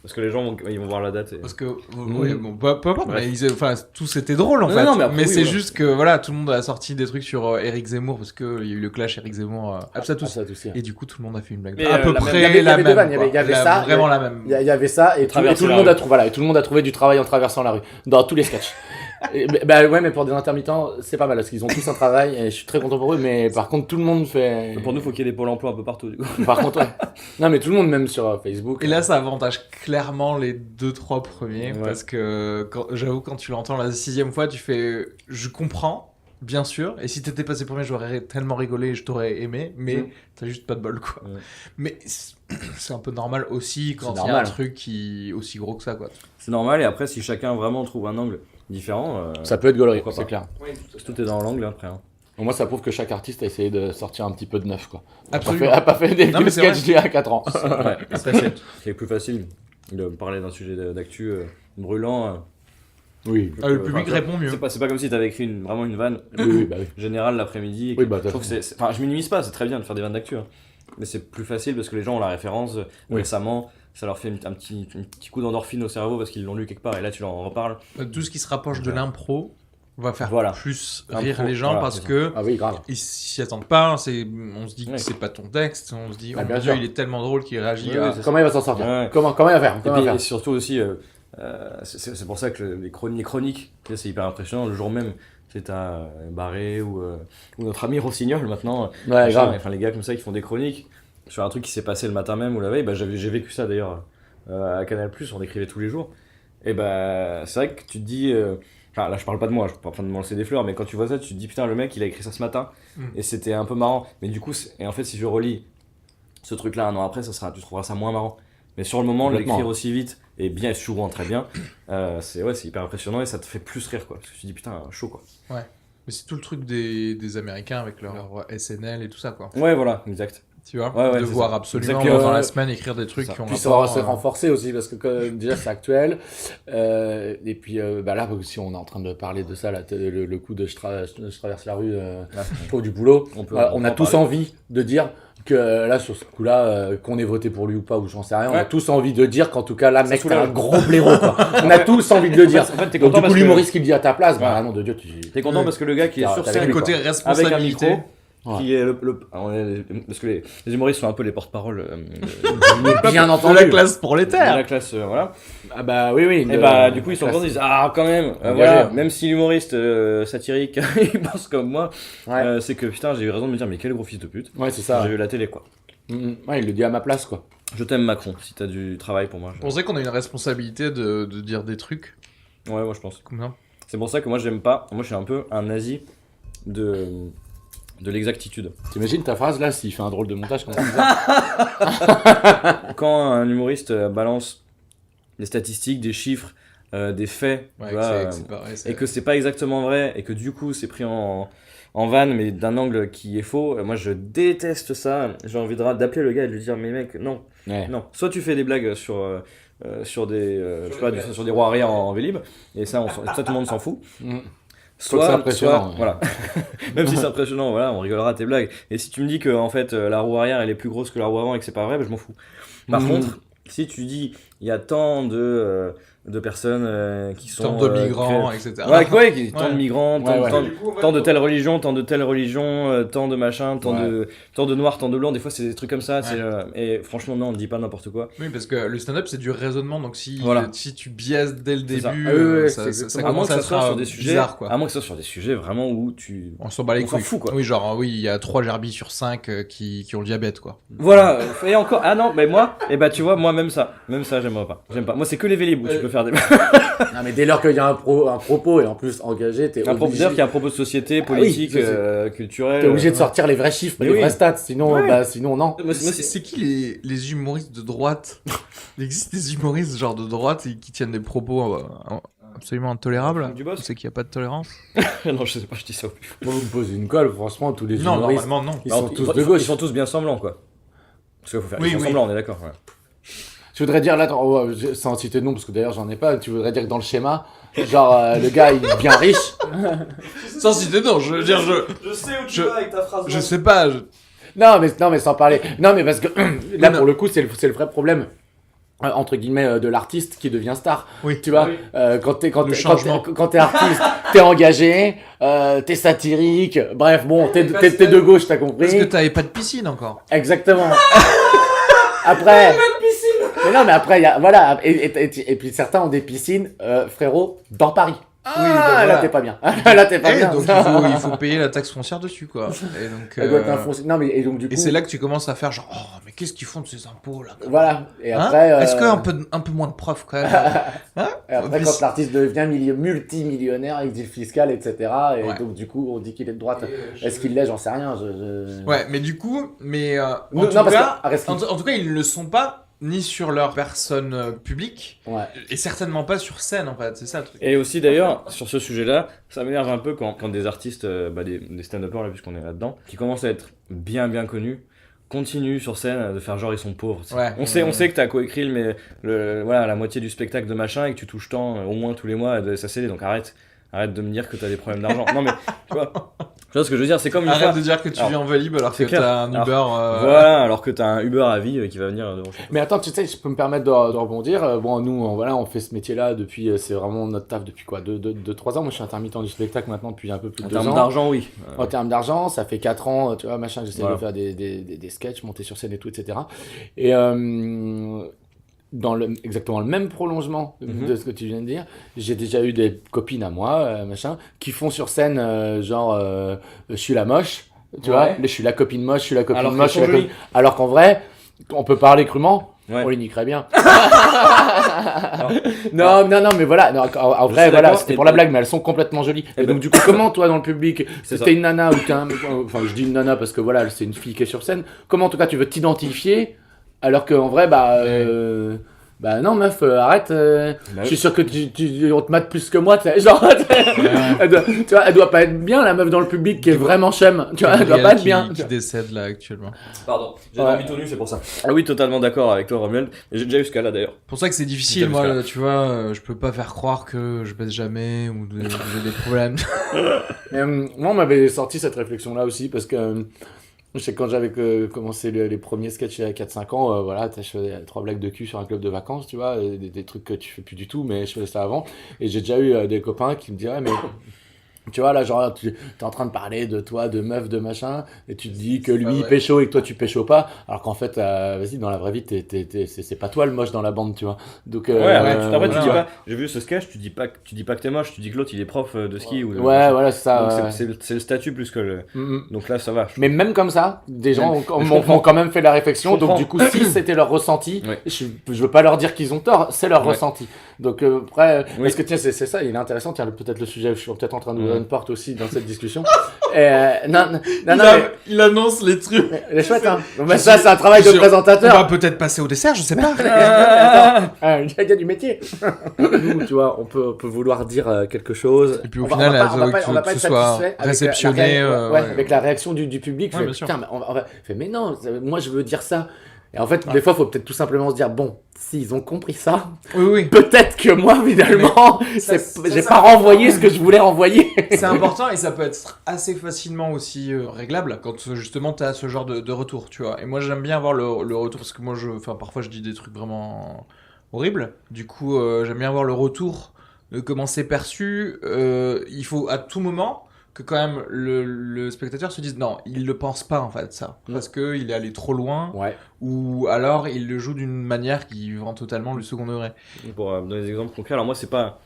C: Parce que les gens ils vont voir la date. Et...
B: Parce que, ouais, bon, peu importe,
C: Bref.
B: mais enfin, tout c'était drôle en
C: Non,
B: fait.
C: non, mais après, oui,
B: c'est
C: voilà.
B: juste que voilà, tout le monde a sorti des trucs sur Eric Zemmour parce qu'il y a eu le clash Eric Zemmour. Ça tous.
A: Ça, aussi.
B: Et du coup, tout le monde a fait une blague.
C: Mais,
B: à peu
C: la même-
B: près
A: il y avait
B: la
A: deux
B: même.
A: vannes, il y avait-
B: quoi.
A: il y avait
B: La-
A: ça,
B: Vraiment la même.
A: Il y avait ça et tout
C: Traverser
A: le
C: la
A: monde
C: rue.
A: a trouvé, voilà, et tout le monde a trouvé du travail en traversant la rue. Dans tous les sketchs. Bah ouais, mais pour des intermittents, c'est pas mal parce qu'ils ont tous un travail et je suis très content pour eux. Mais par contre, tout le monde fait.
C: Pour nous, faut qu'il y ait des pôles emploi un peu partout. Du coup.
A: Par contre, ouais. Non, mais tout le monde, même sur Facebook.
B: Et là, ça avantage clairement les 2-3 premiers
C: Ouais.
B: parce que j'avoue, quand tu l'entends la 6ème fois, tu fais je comprends. Bien sûr, et si t'étais passé premier, j'aurais tellement rigolé et je t'aurais aimé, mais t'as juste pas de bol quoi.
C: Ouais.
B: Mais c'est un peu normal aussi quand
A: C'est
B: il y a un
A: normal.
B: truc qui aussi gros que ça quoi.
C: C'est normal, et après, si chacun vraiment trouve un angle différent,
A: Ça peut être gaulerie,
C: Pourquoi
A: c'est
C: pas.
A: clair.
C: tout est dans l'angle après. Hein.
A: Moi, ça prouve que chaque artiste a essayé de sortir un petit peu de neuf, quoi.
B: Absolument.
A: A pas fait des
B: Non, mais
A: vieux
B: c'est vrai.
A: sketchs d'il y a 4 ans.
C: Ouais, après, c'est plus facile de parler d'un sujet d'actu brûlant.
A: Oui,
B: Le public répond mieux.
C: C'est pas comme si t'avais écrit vraiment une vanne
A: oui, bah oui.
C: générale l'après-midi.
A: Oui, bah,
C: je trouve que enfin, je minimise pas, c'est très bien de faire des vannes d'actu. Hein. Mais c'est plus facile parce que les gens ont la référence
A: Oui.
C: récemment. Ça leur fait un petit coup d'endorphine au cerveau parce qu'ils l'ont lu quelque part et là tu leur en reparles.
B: Tout ce qui se rapproche de l'impro va faire
C: Voilà.
B: plus
C: Impro,
B: rire les gens
C: voilà,
B: parce
C: c'est ça.
B: que
A: Ah oui, grave.
B: ils s'y attendent pas. On se dit que
C: Ouais.
B: c'est pas ton texte. On se dit
A: Bah,
B: oh
A: bien
B: mon dieu,
A: sûr.
B: il est tellement drôle qu'il réagit.
C: Oui,
B: à...
C: oui, c'est
A: Comment il va s'en sortir
C: Ouais.
A: Comment il va faire
C: Et,
A: Comment il
C: puis,
A: va
C: et
A: faire
C: surtout aussi, c'est pour ça que les chroniques, tu sais, c'est hyper impressionnant. Le jour même, c'est à Barré ou notre ami Rossignol maintenant.
A: Ouais,
C: machin,
A: grave.
C: enfin, les gars comme ça qui font des chroniques sur un truc qui s'est passé le matin même ou la veille. Bah, j'ai vécu ça d'ailleurs à Canal+, on écrivait tous les jours. Et bah, c'est vrai que tu te dis. Enfin, là, je parle pas de moi, je suis pas en train de me lancer des fleurs, mais quand tu vois ça, tu te dis putain, le mec il a écrit ça ce matin et c'était un peu marrant. Mais du coup, et en fait, si je relis ce truc-là un an après, tu trouveras ça moins marrant. Mais sur le moment,
A: Complètement.
C: l'écrire aussi vite et bien souvent très bien, c'est hyper impressionnant et ça te fait plus rire quoi. Parce que tu te dis putain, chaud quoi.
B: Mais c'est tout le truc des Américains avec leur SNL et tout ça quoi.
C: Ouais, voilà, exact.
B: Tu vois,
C: Ouais, ouais,
B: de
C: c'est
B: voir
C: ça.
B: absolument
C: Exactement.
B: dans la semaine écrire des trucs
C: C'est ça.
B: qui ont
A: Puis ça
B: rapport,
A: va se renforcer aussi parce que déjà c'est actuel. Et puis bah là aussi on est en train de parler de ça, là, le coup de je traverse la rue, je trouve du boulot.
C: On peut
A: On a
C: en
A: tous
C: parler.
A: envie de dire que là sur ce coup-là, qu'on ait voté pour lui ou pas ou j'en sais rien, on a
C: Ouais.
A: tous envie de dire qu'en tout cas là mec t'es
C: soulève.
A: un gros blaireau quoi. On a tous envie de le dire.
C: En fait, t'es
A: Donc
C: content
A: du coup
C: parce que
A: l'humoriste qui le dit à ta place, bah
C: Ouais.
A: nom de Dieu tu...
C: T'es content parce que le gars qui est
A: T'as-
C: sur
A: t'as
C: scène
B: le
A: lui,
B: côté
A: quoi.
C: avec un
B: responsabilité.
C: micro, qui est parce que les humoristes sont un peu les porte-parole
A: Bien
B: De
A: entendu.
B: la classe
C: de
B: prolétaire.
C: la classe, voilà.
A: Ah bah oui, oui.
C: Et bah du coup ils sont contents, ils disent quand même,
A: Engagé,
C: voilà,
A: hein.
C: même si l'humoriste satirique il pense comme moi,
A: Ouais,
C: c'est que putain j'ai eu raison de me dire mais quel gros fils de pute.
A: ouais c'est ça.
C: J'ai eu la télé quoi.
A: Ouais, il le dit à ma place, quoi.
C: Je t'aime Macron, si t'as du travail pour moi.
B: Vous pensez qu'on a une responsabilité de dire des trucs
C: Ouais, moi je pense.
B: comme ça?
C: C'est pour ça que moi j'aime pas, moi je suis un peu un nazi de l'exactitude.
A: T'imagines ta phrase là, s'il fait un drôle de montage comme ça.
C: Quand un humoriste balance des statistiques, des chiffres, des faits, tu vois,
B: c'est pareil.
C: et que c'est pas exactement vrai, et que du coup c'est pris en vanne, mais d'un angle qui est faux, moi je déteste ça. J'ai envie d'appeler le gars et de lui dire, mais mec, non,
A: Ouais.
C: non. Soit tu fais des blagues sur des, je sais pas, sur des roues arrière en Vélib, et ça, ça tout le monde s'en fout.
A: Faut que c'est impressionnant, ouais.
C: Voilà. Même si c'est impressionnant, voilà, on rigolera à tes blagues. Et si tu me dis que en fait la roue arrière elle est plus grosse que la roue avant et que c'est pas vrai, ben, je m'en fous. Par contre, si tu dis il y a tant de personnes qui sont
B: Tant de migrants, etc.
C: tant de migrants,
A: Ouais, ouais.
C: tant de telle religion, tant de machin, tant de noirs, tant de blancs, des fois c'est des trucs comme ça, c'est, et franchement non, on ne dit pas n'importe quoi.
B: Oui, parce que le stand-up c'est du raisonnement, donc si tu biaises dès le
C: C'est ça.
B: début,
A: Ah oui, oui,
B: ça
A: c'est
C: À moins
B: commence
C: que
B: à
C: ça soit
B: être
C: sur des sujets,
B: bizarre, quoi.
C: à moins que ça soit sur des sujets vraiment où tu
B: On s'en bat les
C: on s'en
B: couilles.
C: fout, quoi.
B: Oui, genre, oui, il y a 3 gerbilles sur 5 qui ont le diabète, quoi.
C: Voilà, et encore, ah non, mais moi, et bah tu vois, moi même ça j'aimerais pas, j'aime pas. Moi c'est que les Vélib où tu peux faire des
A: Non, mais dès lors qu'il y a un propos et en plus engagé, t'es
C: un
A: obligé.
C: professeur qui a un propos de société, politique,
A: oui, c'est-
C: culturel.
A: T'es obligé de sortir les vrais chiffres,
C: Mais
A: les
C: oui.
A: vrais stats, sinon,
C: Ouais.
A: sinon non.
C: Moi,
B: C'est qui les humoristes de droite? Il existe des humoristes genre de droite qui tiennent des propos absolument intolérables?
C: Du boss.
B: C'est qu'il n'y a pas de tolérance?
C: non, je sais pas, je dis ça au plus.
A: Moi, vous me posez une colle, franchement, tous les
B: Non,
A: humoristes,
B: normalement, non.
A: ils sont tous de gauche.
C: Ils sont tous bien semblants, quoi. Parce qu'il faut faire
B: Oui,
C: ils sont
B: oui.
C: semblants, on est d'accord. Ouais.
A: Je voudrais dire là, sans citer de nom, parce que d'ailleurs j'en ai pas, tu voudrais dire que dans le schéma, genre le gars il est bien riche.
B: Sans citer non, je veux dire,
C: Je sais où
B: tu vas
C: avec ta phrase.
B: je sais pas.
A: Non mais sans parler. Non mais parce que là
B: Non.
A: pour le coup c'est le vrai problème. Entre guillemets de l'artiste qui devient star.
B: Oui.
A: Tu vois,
C: Oui.
A: quand
B: Le changement.
A: t'es artiste, t'es engagé, t'es satirique, bref bon, t'es de gauche, t'as
B: Parce que
A: compris.
B: t'avais pas de piscine encore.
A: Exactement. Après. Mais non mais après il y a voilà et puis certains ont des piscines, frérot, dans Paris.
B: Oui, bah
A: là
B: voilà.
A: t'es pas bien. Là t'es pas
B: Et
A: bien.
B: donc il faut payer la taxe foncière dessus, quoi. Et donc,
A: Elle doit être infoncée. Non mais et donc du coup.
B: et c'est là que tu commences à faire genre, oh, mais qu'est-ce qu'ils font de ces impôts là?
A: Voilà. Et
B: Hein
A: après.
B: Est-ce qu'un peu moins de preuves quand même? Hein
A: Et après, quand l'artiste devient multimillionnaire avec du fiscal, etc. Et
B: Ouais.
A: donc, du coup, on dit qu'il est de droite. Est-ce qu'il l'est? J'en sais rien.
B: Ouais, mais du coup, en
A: Non,
B: tout
A: parce
B: cas,
A: que- reste qu'il-
B: en tout cas, ils ne le sont pas ni sur leur personne publique
A: Ouais.
B: et certainement pas sur scène en fait. C'est ça le truc.
C: Et aussi d'ailleurs, sur ce sujet-là, ça m'énerve un peu quand des artistes, des stand-uppers, là, puisqu'on est là-dedans, qui commencent à être bien connus, continuent sur scène de faire genre ils sont pauvres. tu sais.
B: Ouais.
C: On sait que t'as coécrit voilà, la moitié du spectacle de machin et que tu touches tant au moins tous les mois de SACD, donc arrête de me dire que t'as des problèmes d'argent. Non mais tu vois ce que je veux dire, c'est comme une
B: Arrête
C: fois.
B: de dire que tu
C: Alors,
B: vis en Vélib alors que
C: c'est clair.
B: t'as un Uber.
C: Voilà, alors que t'as un Uber à vie qui va venir de rechercher.
A: Mais attends, tu sais, je peux me permettre de rebondir. Bon, nous, on fait ce métier-là depuis, c'est vraiment notre taf depuis quoi 2-3 ans. Moi, je suis intermittent du spectacle maintenant depuis un peu plus
C: En
A: de 2
C: termes
A: ans.
C: d'argent, oui.
A: En termes d'argent, ça fait 4 ans, tu vois, machin, j'essaie
C: Voilà.
A: de faire des sketchs, monter sur scène et tout, etc. Et dans exactement le même prolongement de ce que tu viens de dire, j'ai déjà eu des copines à moi, machin, qui font sur scène, je suis la moche, tu vois, je suis la copine moche, je suis la copine
C: Alors
A: moche, je
C: qu'elles
A: suis
C: sont
A: la copine... Alors qu'en vrai, on peut parler crûment,
C: Ouais.
A: on les niquerait bien. Non, mais voilà, non, en
C: Je
A: vrai,
C: suis
A: voilà,
C: d'accord,
A: c'était
C: et
A: pour la
C: puis-
A: blague, mais elles sont complètement jolies.
C: Eh
A: Et
C: ben-
A: donc, du coup, comment toi, dans le public,
C: C'est
A: si
C: ça.
A: t'es une nana ou t'es un... Enfin, je dis une nana parce que voilà, c'est une fille qui est sur scène. Comment, en tout cas, tu veux t'identifier alors qu'en vrai, bah non, meuf, arrête.
C: Bah
A: Je suis sûr que on te mate plus que moi. Genre, tu vois, elle doit pas être bien, la meuf dans le public qui est vraiment chum. Tu vois, elle doit pas être bien.
B: Qui décède là actuellement.
C: Pardon, j'ai
A: Ouais.
C: dormi tout nu, c'est pour ça. Ah oui, totalement d'accord avec toi, Romuald. Et j'ai déjà eu ce cas-là d'ailleurs.
B: Pour ça que c'est difficile,
C: J'aime
B: moi,
C: ça.
B: tu vois, je peux pas faire croire que je baisse jamais ou que j'ai des problèmes.
A: Moi, on m'avait sorti cette réflexion-là aussi parce que je sais que quand j'avais commencé les premiers sketchs à 4-5 ans, voilà, je faisais 3 blagues de cul sur un club de vacances, tu vois, des trucs que tu fais plus du tout, mais je faisais ça avant. Et j'ai déjà eu des copains qui me disaient, ouais, mais Tu vois, là, genre, tu es en train de parler de toi, de meuf, de machin, et tu te dis que
B: C'est
A: lui,
B: pas
A: il
B: vrai.
A: pécho et que toi, tu pécho pas, alors qu'en fait, vas-y, dans la vraie vie, c'est pas toi le moche dans la bande, tu vois. Donc,
C: Ouais, après, après, tu
B: voilà,
C: dis
B: ouais.
C: pas, j'ai vu ce sketch, tu dis pas que t'es moche, tu dis que l'autre il est prof de ski ou de
A: ouais,
C: machin.
A: voilà, c'est ça.
C: Donc
A: ouais.
C: c'est le statut plus que le.
A: Mm, mm.
C: Donc là, ça va.
A: Mais même comme ça, des gens
C: Même-
A: ont,
C: je
A: m'ont
C: comprends.
A: quand même fait la réflexion.
C: Je
A: Donc
C: comprends.
A: du coup, si c'était leur ressenti,
C: Ouais.
A: je veux pas leur dire qu'ils ont tort, c'est leur
C: Ouais.
A: ressenti. Donc après,
C: Oui.
A: parce que tiens, c'est ça, il est intéressant. Tiens, peut-être le sujet, je suis peut-être en train d'ouvrir
C: Ouais.
A: une porte aussi dans cette discussion. Non,
B: Il annonce les trucs.
A: mais elle est chouette, hein. Mais ça, c'est un travail de
B: On va
A: présentateur.
B: peut-être passer au dessert, je sais pas.
A: Ah, il y a du métier. Nous, tu vois, on peut vouloir dire quelque chose.
B: Et puis au
A: On va-
B: final,
A: on va pas
B: que
A: être
B: ce soit
A: satisfait avec
B: réceptionné.
A: ouais, avec la réaction du public.
B: Ouais,
A: Fait,
B: bien sûr.
A: putain, fait, mais non, moi je veux dire ça. Et en fait, des fois, il faut peut-être tout simplement se dire, bon, s'ils ont compris ça,
B: Oui, oui.
A: peut-être que moi, finalement, j'ai pas renvoyé ce que je voulais renvoyer.
B: C'est important et ça peut être assez facilement aussi réglable quand justement tu as ce genre de retour, tu vois. Et moi j'aime bien avoir le retour parce que moi parfois je dis des trucs vraiment horribles. Du coup j'aime bien avoir le retour de comment c'est perçu. Il faut à tout moment que quand même le spectateur se dise non, il le pense pas en fait ça. Parce qu'il est allé trop loin
A: Ouais.
B: ou alors il le joue d'une manière qui vend totalement le second degré.
C: Pour donner des exemples concrets, alors moi c'est pas.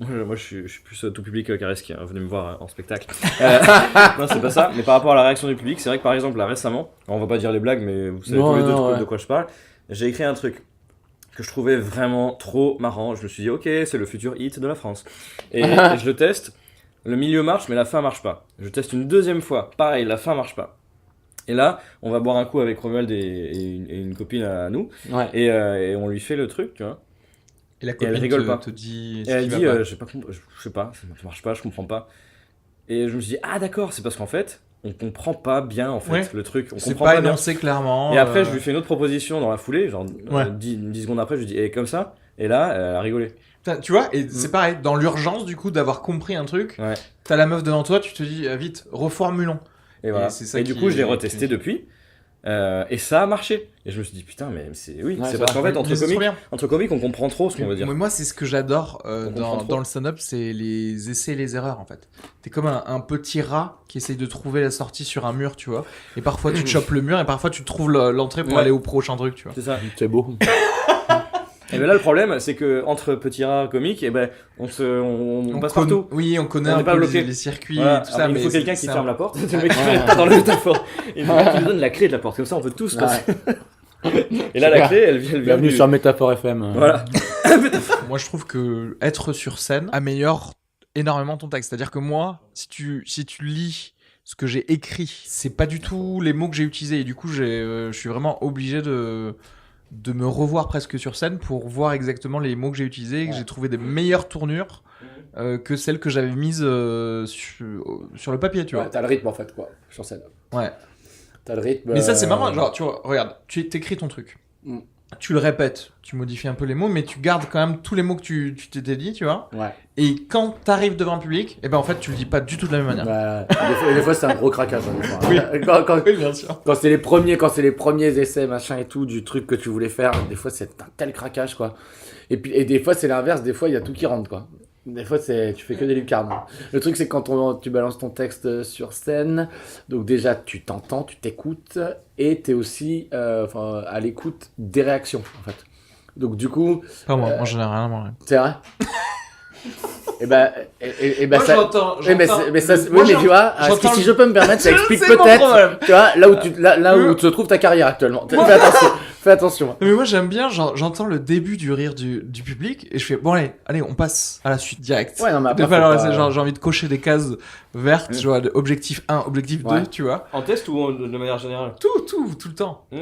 C: Moi je suis plus tout public Kareski, hein, venez me voir en spectacle. Non, c'est pas ça, mais par rapport à la réaction du public, c'est vrai que par exemple là récemment, on va pas dire les blagues, mais vous savez
A: Non,
C: tous les deux
A: non, ouais.
C: de quoi je parle, j'ai écrit un truc que je trouvais vraiment trop marrant. Je me suis dit, ok, c'est le futur hit de la France. Et je le teste, le milieu marche, mais la fin marche pas. Je teste une deuxième fois, pareil, la fin marche pas. Et là, on va boire un coup avec Romuald et une copine à nous,
A: Ouais.
C: et on lui fait le truc, tu vois.
B: Et la
C: elle
B: copine
C: rigole pas.
B: te dit
C: Et
B: ce
C: elle
B: qui
C: dit,
B: va pas.
C: je sais pas, ça marche pas, je comprends pas. Et je me suis dit, ah d'accord, c'est parce qu'en fait, on comprend pas bien en fait
B: Ouais.
C: le truc, on
B: C'est
C: comprend
B: pas
C: pas bien.
B: énoncé clairement.
C: Et après, je lui fais une autre proposition dans la foulée, genre
B: Ouais.
C: 10 secondes après, je lui dis, et comme ça, et là, elle a rigolé.
B: Putain, tu vois, et c'est pareil, dans l'urgence du coup d'avoir compris un truc,
C: Ouais.
B: t'as la meuf devant toi, tu te dis vite, reformulons.
C: Et voilà.
B: Et c'est ça
C: Et du
B: qui
C: coup, je l'ai
B: est-
C: retesté
B: qui-
C: depuis. Et ça a marché. Et je me suis dit, putain, mais c'est. Oui,
A: Ouais,
C: c'est
A: c'est
C: parce
A: vrai.
C: qu'en fait,
B: Mais c'est trop bien.
C: entre comiques, on comprend trop ce qu'on veut dire.
B: Moi, c'est ce que j'adore
C: On comprend
B: dans,
C: trop.
B: dans le stand-up, c'est les essais et les erreurs en fait. T'es comme un petit rat qui essaye de trouver la sortie sur un mur, tu vois. Et parfois tu te chopes le mur et parfois tu trouves l'entrée pour
C: Ouais.
B: aller au prochain truc, tu vois.
C: C'est ça.
A: C'est beau.
C: Et ben là, le problème, c'est que entre petits rats comiques, et ben, on passe partout.
B: Oui, on connaît
C: On
B: un
C: n'est pas
B: peu
C: bloqué.
B: les circuits
C: Voilà.
B: et tout
C: Alors,
B: ça.
C: il
B: mais
C: faut quelqu'un
B: c'est-
C: qui
B: c'est
C: ferme
B: un-
C: la porte. Le mec qui met pas dans le métaphore. Et le mec qui lui donne la clé de la porte. Comme ça, on peut tous passer. Et là, la
A: Super.
C: clé, elle vient
A: Bienvenue
C: du-
A: sur Métaphore FM.
C: Voilà.
B: Moi, je trouve que être sur scène améliore énormément ton texte. C'est-à-dire que moi, si tu lis ce que j'ai écrit, c'est pas du tout les mots que j'ai utilisés. Et du coup, je suis vraiment obligé de me revoir presque sur scène pour voir exactement les mots que j'ai utilisés et que j'ai trouvé des meilleures tournures que celles que j'avais mises sur le papier, tu vois.
A: Ouais, t'as le rythme en fait, quoi, sur scène.
B: Ouais.
A: T'as le rythme.
B: Mais ça, c'est marrant. Genre, tu vois, regarde, tu t'écris ton truc.
A: Mm.
B: Tu le répètes, tu modifies un peu les mots, mais tu gardes quand même tous les mots que tu t'étais dit, tu vois.
A: Ouais.
B: Et quand t'arrives devant un public, et ben en fait, tu le dis pas du tout de la même manière.
A: Ouais. Des fois, c'est un gros craquage. hein, des fois.
B: Oui.
A: Quand
B: Oui, bien sûr.
A: c'est les premiers essais, machin et tout, du truc que tu voulais faire, des fois, c'est un tel craquage, quoi. Et des fois, c'est l'inverse. Des fois, il y a tout qui rentre, quoi. Des fois, tu fais que des lucarnes. Le truc, c'est quand tu balances ton texte sur scène, donc déjà, tu t'entends, tu t'écoutes, et t'es aussi à l'écoute des réactions, en fait. Donc, du coup,
B: Pas moi, moi j'en ai rien à voir.
A: c'est vrai. Et bah,
B: Moi
A: ça.
B: j'entends.
A: Oui, mais ça, oui, mais tu vois,
B: j'entends
A: si je peux me permettre, ça explique
B: C'est mon
A: peut-être,
B: problème.
A: tu vois, là où te trouve ta carrière actuellement. Fais attention.
B: Mais moi j'aime bien, j'entends le début du rire du public et je fais bon allez, on passe à la suite direct.
A: Ouais, non, mais après,
B: Des fois,
A: faut
B: alors,
A: pas-
B: genre, j'ai envie de cocher des cases vertes,
C: Mm.
B: je vois objectif 1, objectif 2,
A: Ouais.
B: tu vois.
C: En test ou de manière générale?
B: Tout le temps.
C: Mm.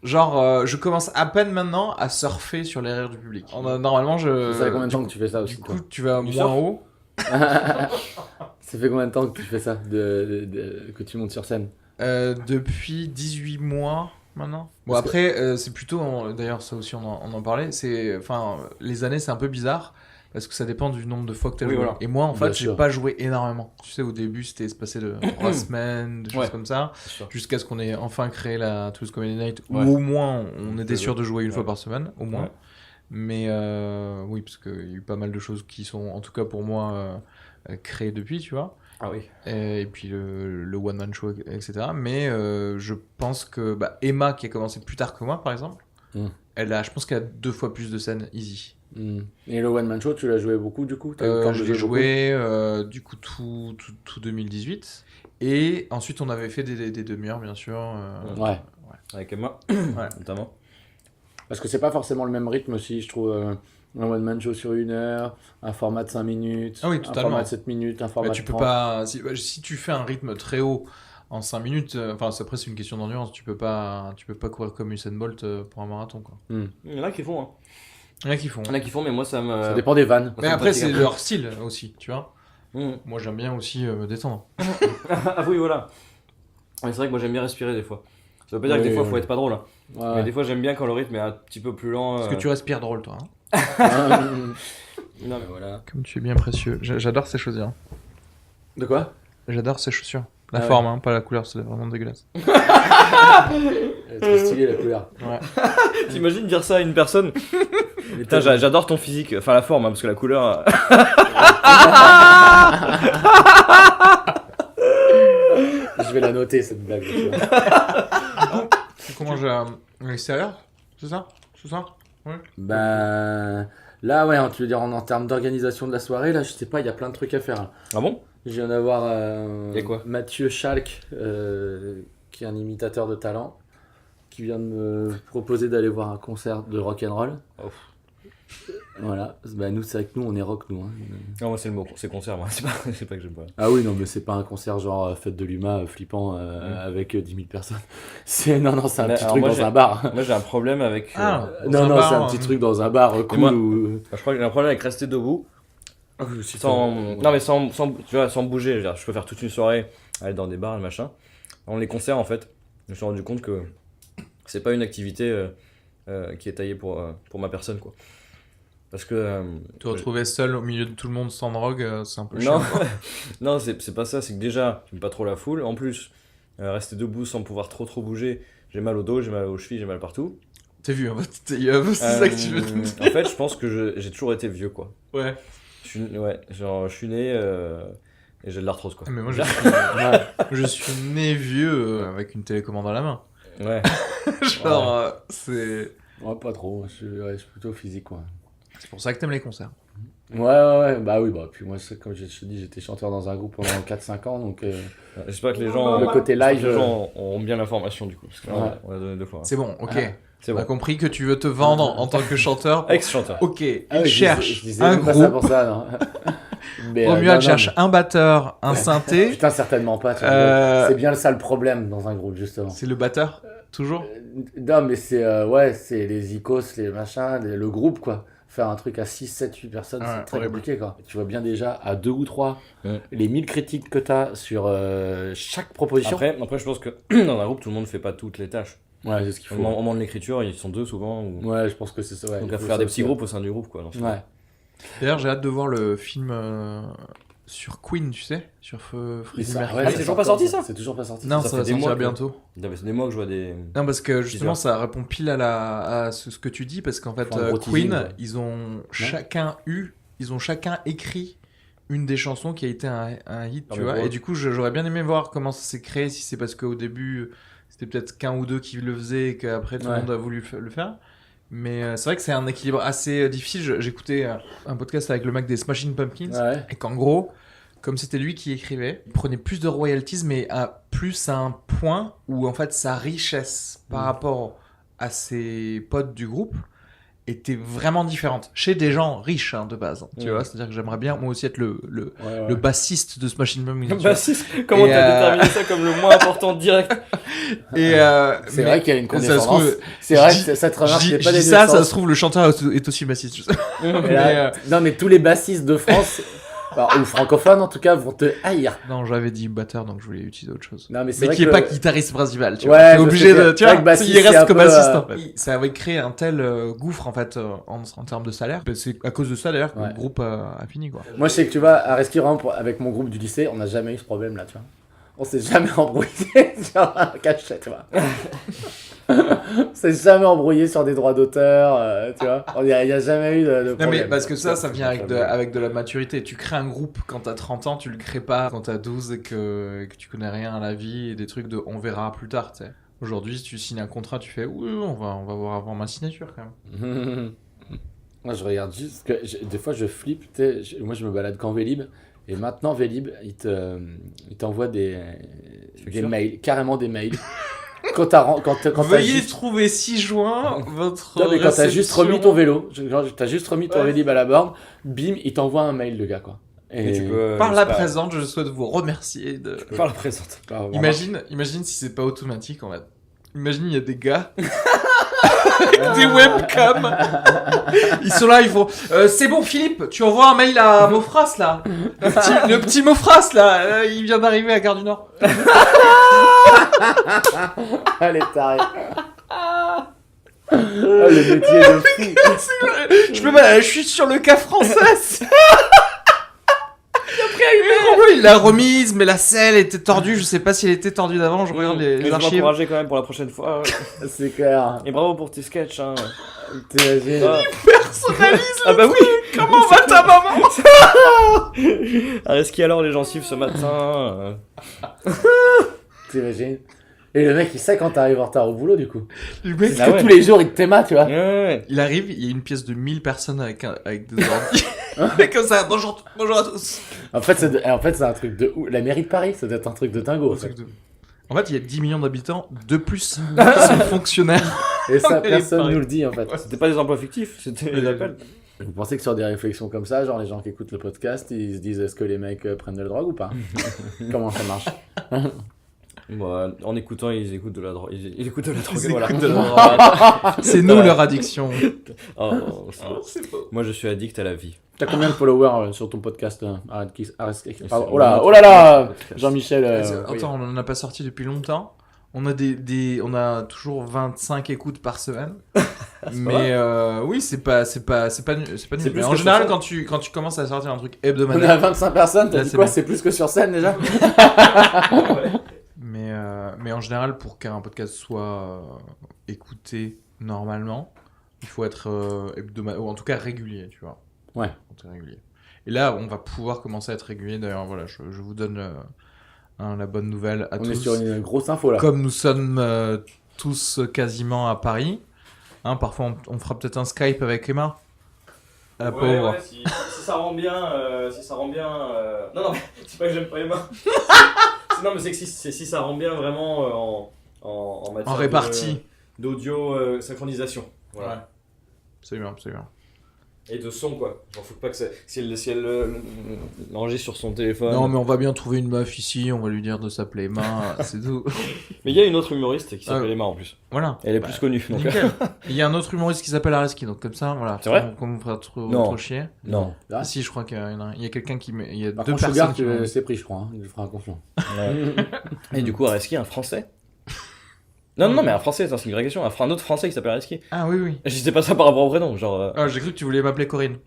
B: Genre, je commence à peine maintenant à surfer sur les rires du public. Normalement,
A: Ça fait combien de temps que tu fais ça
B: Du
A: aussi,
B: coup,
A: toi
B: tu vas
C: Du
B: moins
C: surf
B: haut.
A: Ça fait combien de temps que tu fais ça, que tu montes sur scène?
B: Depuis 18 mois maintenant. Bon,
A: Parce
B: après, c'est plutôt. D'ailleurs, ça aussi, on en parlait. Enfin, les années, c'est un peu bizarre. Parce que ça dépend du nombre de fois que tu as
C: Oui,
B: joué.
C: voilà.
B: Et moi, en
A: Bien
B: fait, j'ai
A: sûr.
B: pas joué énormément. Tu sais, au début, c'était espacé de 3 semaines, des choses
C: Ouais.
B: comme ça.
C: C'est sûr.
B: Jusqu'à ce qu'on ait enfin créé la Toulouse Comedy Night.
C: Ouais.
B: Où au moins, on était
C: Ouais.
B: sûr de jouer une fois
C: Ouais.
B: par semaine. Au moins.
C: Ouais.
B: Mais oui, parce qu'il y a eu pas mal de choses qui sont, en tout cas pour moi, créées depuis, tu vois.
C: Ah oui.
B: Et puis le one-man show, etc. Mais je pense que Emma, qui a commencé plus tard que moi, par exemple, je pense qu'elle a 2 fois plus de scènes easy.
A: Et le One Man Show, tu l'as joué beaucoup du coup?
B: Je l'ai joué du coup tout 2018. Et ensuite, on avait fait des demi-heures, bien sûr.
A: Ouais.
C: Avec Emma, notamment.
A: Parce que c'est pas forcément le même rythme aussi, je trouve. Un One Man Show sur 1 heure, un format de 5 minutes,
B: Ah oui,
A: un
B: totalement.
A: format de 7 minutes, un format
B: Tu
A: de
B: peux
A: 30.
B: pas. Si tu fais un rythme très haut en 5 minutes, après, c'est une question d'endurance. Tu peux pas courir comme Usain Bolt pour un marathon, quoi.
C: Il y en a qui font, hein.
B: Il y en a qui font.
C: Il y en a qui font, mais moi ça me.
A: Ça dépend des vannes.
B: Mais après, c'est leur style aussi, tu vois.
C: Mmh.
B: Moi, j'aime bien aussi me détendre.
C: Ah oui, voilà. Mais c'est vrai que moi j'aime bien respirer des fois. Ça veut pas dire que des fois faut être pas drôle, hein.
A: Ouais.
C: Mais des fois j'aime bien quand le rythme est un petit peu plus lent.
B: Parce que tu respires drôle, toi. Hein.
C: Non mais voilà.
B: Comme tu es bien précieux. J'adore ces chaussures. Hein.
A: De quoi?
B: J'adore ces chaussures. La
A: Ah
B: forme, hein, pas la couleur, c'est vraiment dégueulasse.
A: Elle est trop stylée la couleur.
B: Ouais.
C: T'imagines dire ça à une personne? Putain, j'adore ton physique, enfin la forme, hein, parce que la couleur.
A: Je vais la noter cette blague.
B: Comment j'ai à l'extérieur? C'est ça?
A: Ben là ouais, tu veux dire en termes d'organisation de la soirée, là je sais pas, il y a plein de trucs à faire. Là.
C: Ah bon?
A: Je viens d'avoir
C: Y a quoi?
A: Mathieu Schalk, qui est un imitateur de talent, qui vient de me proposer d'aller voir un concert de rock'n'roll.
C: Oh.
A: Voilà, bah, nous c'est avec nous, on est rock nous. Hein.
C: Non, moi c'est le mot, c'est concert, moi. C'est pas que j'aime pas.
A: Ah oui, non, mais c'est pas un concert genre fête de l'UMA flippant avec 10 000 personnes. C'est un petit
C: Alors,
A: truc
C: moi,
A: dans un bar.
C: Moi j'ai un problème avec.
A: Non, c'est un petit truc dans un bar cool.
C: moi,
A: où...
C: Je crois que j'ai un problème avec rester debout.
A: Non,
C: Non mais sans tu vois, sans bouger. Je veux dire, je peux faire toute une soirée, aller dans des bars et machin. Dans les concerts en fait, je me suis rendu compte que c'est pas une activité qui est taillée pour ma personne quoi. Parce que.
B: Te retrouver seul au milieu de tout le monde sans drogue, c'est un peu
C: Non,
B: chiant.
C: non c'est pas ça, c'est que déjà, j'aime pas trop la foule. En plus, rester debout sans pouvoir trop bouger, j'ai mal au dos, j'ai mal aux chevilles, j'ai mal partout.
B: T'es vieux, en fait. C'est ça que tu veux te dire.
C: En fait, je pense que j'ai toujours été vieux quoi.
B: Ouais.
C: Je suis né et j'ai de l'arthrose quoi.
B: Mais moi, je suis né vieux avec une télécommande à la main.
C: Ouais.
B: C'est...
A: Ouais, pas trop, je suis plutôt physique quoi.
B: C'est pour ça que t'aimes les concerts.
A: Ouais, bah oui, puis moi, comme je te dis, j'étais chanteur dans un groupe pendant 4-5 ans, donc...
C: J'espère que les gens,
A: le côté live,
C: les gens ont bien l'information du coup, parce que là, on l'a donné 2 fois.
B: C'est bon, ok.
C: C'est
B: On
C: bon.
B: a compris que tu veux te vendre en tant que chanteur.
C: Ex-chanteur.
B: Ok,
A: Ah
B: il
A: oui,
B: cherche
A: je disais
B: un
A: même pas ça
B: groupe.
A: pour ça, non. Mais,
B: Romuald
A: non,
B: cherche un batteur, un synthé.
A: Putain, certainement pas, tu vois. C'est bien ça le problème dans un groupe, justement.
B: C'est le batteur, toujours.
A: Non, mais c'est c'est les icos, les machins, le groupe, quoi. Faire un truc à 6, 7, 8 personnes, c'est très
B: horrible.
A: compliqué, quoi. Tu vois bien déjà, à 2 ou 3,
C: Ouais.
A: les 1000 critiques que t'as sur chaque proposition.
C: Après, je pense que dans un groupe, tout le monde fait pas toutes les tâches.
A: Ouais, c'est ce qu'il
C: Au
A: faut.
C: moment de l'écriture, ils sont 2 souvent.
A: Ouais, je pense que c'est ça, ouais.
C: Donc
A: il
C: à
A: faut
C: faire
A: ça
C: des
A: aussi,
C: petits
A: ouais.
C: groupes au sein du groupe quoi.
A: Ouais.
B: D'ailleurs, j'ai hâte de voir le film sur Queen, tu sais, sur Freddie
A: Ça,
B: Mercury.
A: ouais,
C: c'est toujours pas sorti, ça
A: C'est toujours pas sorti.
B: Non,
C: ça
B: ça
C: fait
B: va
C: des
B: sortir
C: mois que-
B: bientôt.
C: C'est des mois que je vois des.
B: Non, parce que justement,
C: Teaser.
B: ça répond pile à ce que tu dis, parce qu'en fait,
A: Faut un gros
B: Queen,
A: teasing, ouais.
B: ils ont chacun écrit une des chansons qui a été un hit,
C: Ah,
B: tu
C: mais
B: vois.
C: ouais.
B: Et du coup, j'aurais bien aimé voir comment ça s'est créé, si c'est parce qu'au début, c'était peut-être qu'un ou deux qui le faisaient et qu'après tout le
A: Ouais.
B: monde a voulu le faire. Mais c'est vrai que c'est un équilibre assez difficile. J'écoutais un podcast avec le mec des Smashing Pumpkins,
A: Ouais.
B: et qu'en gros, comme c'était lui qui écrivait, il prenait plus de royalties, mais plus à un point où en fait sa richesse par rapport à ses potes du groupe était vraiment différente. Chez des gens riches hein, de base, hein, tu vois. C'est-à-dire que j'aimerais bien moi aussi être le
A: Ouais.
B: bassiste de Smashing Pumpkins. tu vois.
C: Bassiste. Comment
B: Et,
C: t'as déterminé ça comme le moins important direct?
B: Et
A: C'est vrai qu'il y a une
B: ça se
A: condescendance.
B: trouve,
A: C'est vrai
B: je
A: que cette remarque
B: je
A: n'est
B: dis
A: pas des
B: ça se trouve le chanteur est aussi bassiste. Je sais.
A: Mais là, non, mais tous les bassistes de France, ou francophones en tout cas, vont te haïr.
B: Non, j'avais dit batteur, donc je voulais utiliser autre chose.
A: Non, mais c'est
B: Mais
A: vrai
B: qui est
A: que...
B: pas guitariste principal, tu
A: Ouais,
B: vois. T'es
A: je
B: obligé
A: sais
B: de,
A: bien.
B: tu
A: C'est vrai
B: vois,
A: que bassiste,
B: il
A: c'est
B: reste
A: un
B: que
A: peu,
B: bassiste. En fait. Ça avait créé un tel gouffre en fait en termes de salaire. C'est à cause de ça d'ailleurs que
A: Ouais.
B: le groupe a fini quoi.
A: Moi, je sais que tu vois, à Respirant, avec mon groupe du lycée, on n'a jamais eu ce problème-là, tu vois. On s'est jamais embrouillé sur un cachet, tu vois. C'est jamais embrouillé sur des droits d'auteur, tu vois. Il y a jamais eu de
B: Non
A: problème.
B: mais parce que ça vient avec de la maturité. Tu crées un groupe quand t'as 30 ans, tu le crées pas quand t'as 12 et que tu connais rien à la vie et des trucs de on verra plus tard, tu sais. Aujourd'hui, si tu signes un contrat, tu fais oui, on va voir avant ma signature quand même.
A: Moi, je regarde juste que des fois je flippe. Moi, je me balade qu'en Vélib. Et maintenant, Vélib, il t'envoie des
C: sûr
A: mails, carrément des mails. Quand t'as
B: Veuillez
A: juste...
B: trouver 6 juin votre
A: Non, mais quand t'as juste remis ton
B: réception.
A: vélo, genre, t'as juste remis ton Vélib à la borne, bim, il t'envoie un mail, le gars, quoi.
C: Et tu peux.
B: Par la
C: c'est pas-
B: présente, je souhaite vous remercier de...
C: Par la présente.
A: Ah, vraiment.
B: Imagine si c'est pas automatique en fait. Imagine il y a des gars avec des webcams. Ils sont là, ils font c'est bon Philippe, tu envoies un mail à Mofras là. Le petit Mofras là, il vient d'arriver à Gare du Nord.
A: Allez, taré. Ah, le métier de fou.
B: Je suis sur le cas français. Il l'a remise, mais la selle était tordue. Je sais pas si elle était tordue d'avant. Je regarde
C: Mais
B: les
C: je vais
B: archives.
C: m'encourager quand même pour la prochaine fois.
A: C'est clair.
C: Et bravo pour tes sketchs. Hein.
A: T'imagines.
C: Ah.
B: Personnalise.
C: Ah bah oui.
B: Comment va ta maman?
C: Areski alors les gencives ce matin.
A: T'imagines. Et le mec, il sait quand t'arrives en retard au boulot, du coup.
B: Le mec,
A: Parce que tous les jours, il te théma, tu vois.
C: Ouais.
B: il arrive, il y a une pièce de 1000 personnes avec des ordi. Et comme ça, bonjour à tous.
A: En fait, c'est un truc de ouf. La mairie de Paris, ça doit être un truc de dingo. En fait.
B: En fait, il y a 10 millions d'habitants, de plus qui sont fonctionnaires.
A: Et ça,
B: Mais
A: personne
B: Paris.
A: nous le dit, en fait.
C: C'était pas des emplois fictifs, c'était des appels.
A: Vous pensez que sur des réflexions comme ça, genre les gens qui écoutent le podcast, ils se disent est-ce que les mecs prennent de la drogue ou pas? Comment ça marche?
C: Bon, en écoutant, ils écoutent de la drogue. Ils écoutent de la drogue.
B: Ils
C: Voilà.
B: écoutent de la C'est nous leur addiction.
C: Oh, c'est beau. Moi, je suis addict à la vie.
A: T'as combien de followers sur ton podcast pardon. Oh là là, Jean-Michel.
B: Attends, on en a pas sorti depuis longtemps. On a toujours 25 écoutes par semaine. Mais oui, c'est pas nul.
C: plus
B: Mais en
C: que
B: général,
C: sur
B: quand tu commences à sortir un truc
A: On est à
B: hebdomadaire.
A: 25 personnes, t'as
B: Là,
A: dit
B: c'est
A: quoi?
B: bien.
A: C'est plus que sur scène déjà?
B: Mais en général, pour qu'un podcast soit écouté normalement, il faut être hebdomadaire, ou en tout cas régulier, tu vois.
A: Ouais.
B: Très régulier. Et là, on va pouvoir commencer à être régulier. D'ailleurs, voilà, je vous donne la bonne nouvelle à
A: On
B: tous.
A: est sur une grosse info là.
B: Comme nous sommes tous quasiment à Paris, hein, parfois on fera peut-être un Skype avec Emma. La pauvre.
C: si ça rend bien, Non, mais c'est pas que j'aime pas Emma. Non, mais c'est que si ça rend bien vraiment en matière
B: En répartie.
C: d'audio synchronisation. Voilà.
B: Ouais. Absolument, absolument.
C: Et de son, quoi. J'en fous pas que si elle l'enregistre sur son téléphone.
B: Non, mais on va bien trouver une meuf ici, on va lui dire de s'appeler Emma, c'est tout.
C: Mais il y a une autre humoriste qui s'appelle
B: Ah.
C: Emma en plus.
B: Voilà.
C: Elle est plus connue. Donc...
B: Nickel. Il y a un autre humoriste qui s'appelle Areski, donc comme ça, voilà.
C: C'est vrai
B: Comme on fera trop
C: Non.
B: chier.
C: Non.
A: Ah.
B: Si, je crois qu'il y en a, il y a quelqu'un qui met. Il y a
A: Par
B: deux
A: contre,
B: personnes
A: Sugar,
B: qui
A: c'est pris, je crois. Hein. Il fera un confiant.
C: Et du coup, Areski, un français. Non, mais un français, c'est une vraie question. Un autre français qui s'appelle Areski.
B: Ah oui, oui.
C: Je disais pas ça par rapport au prénom, genre.
B: Ah, j'ai cru que tu voulais m'appeler Corinne.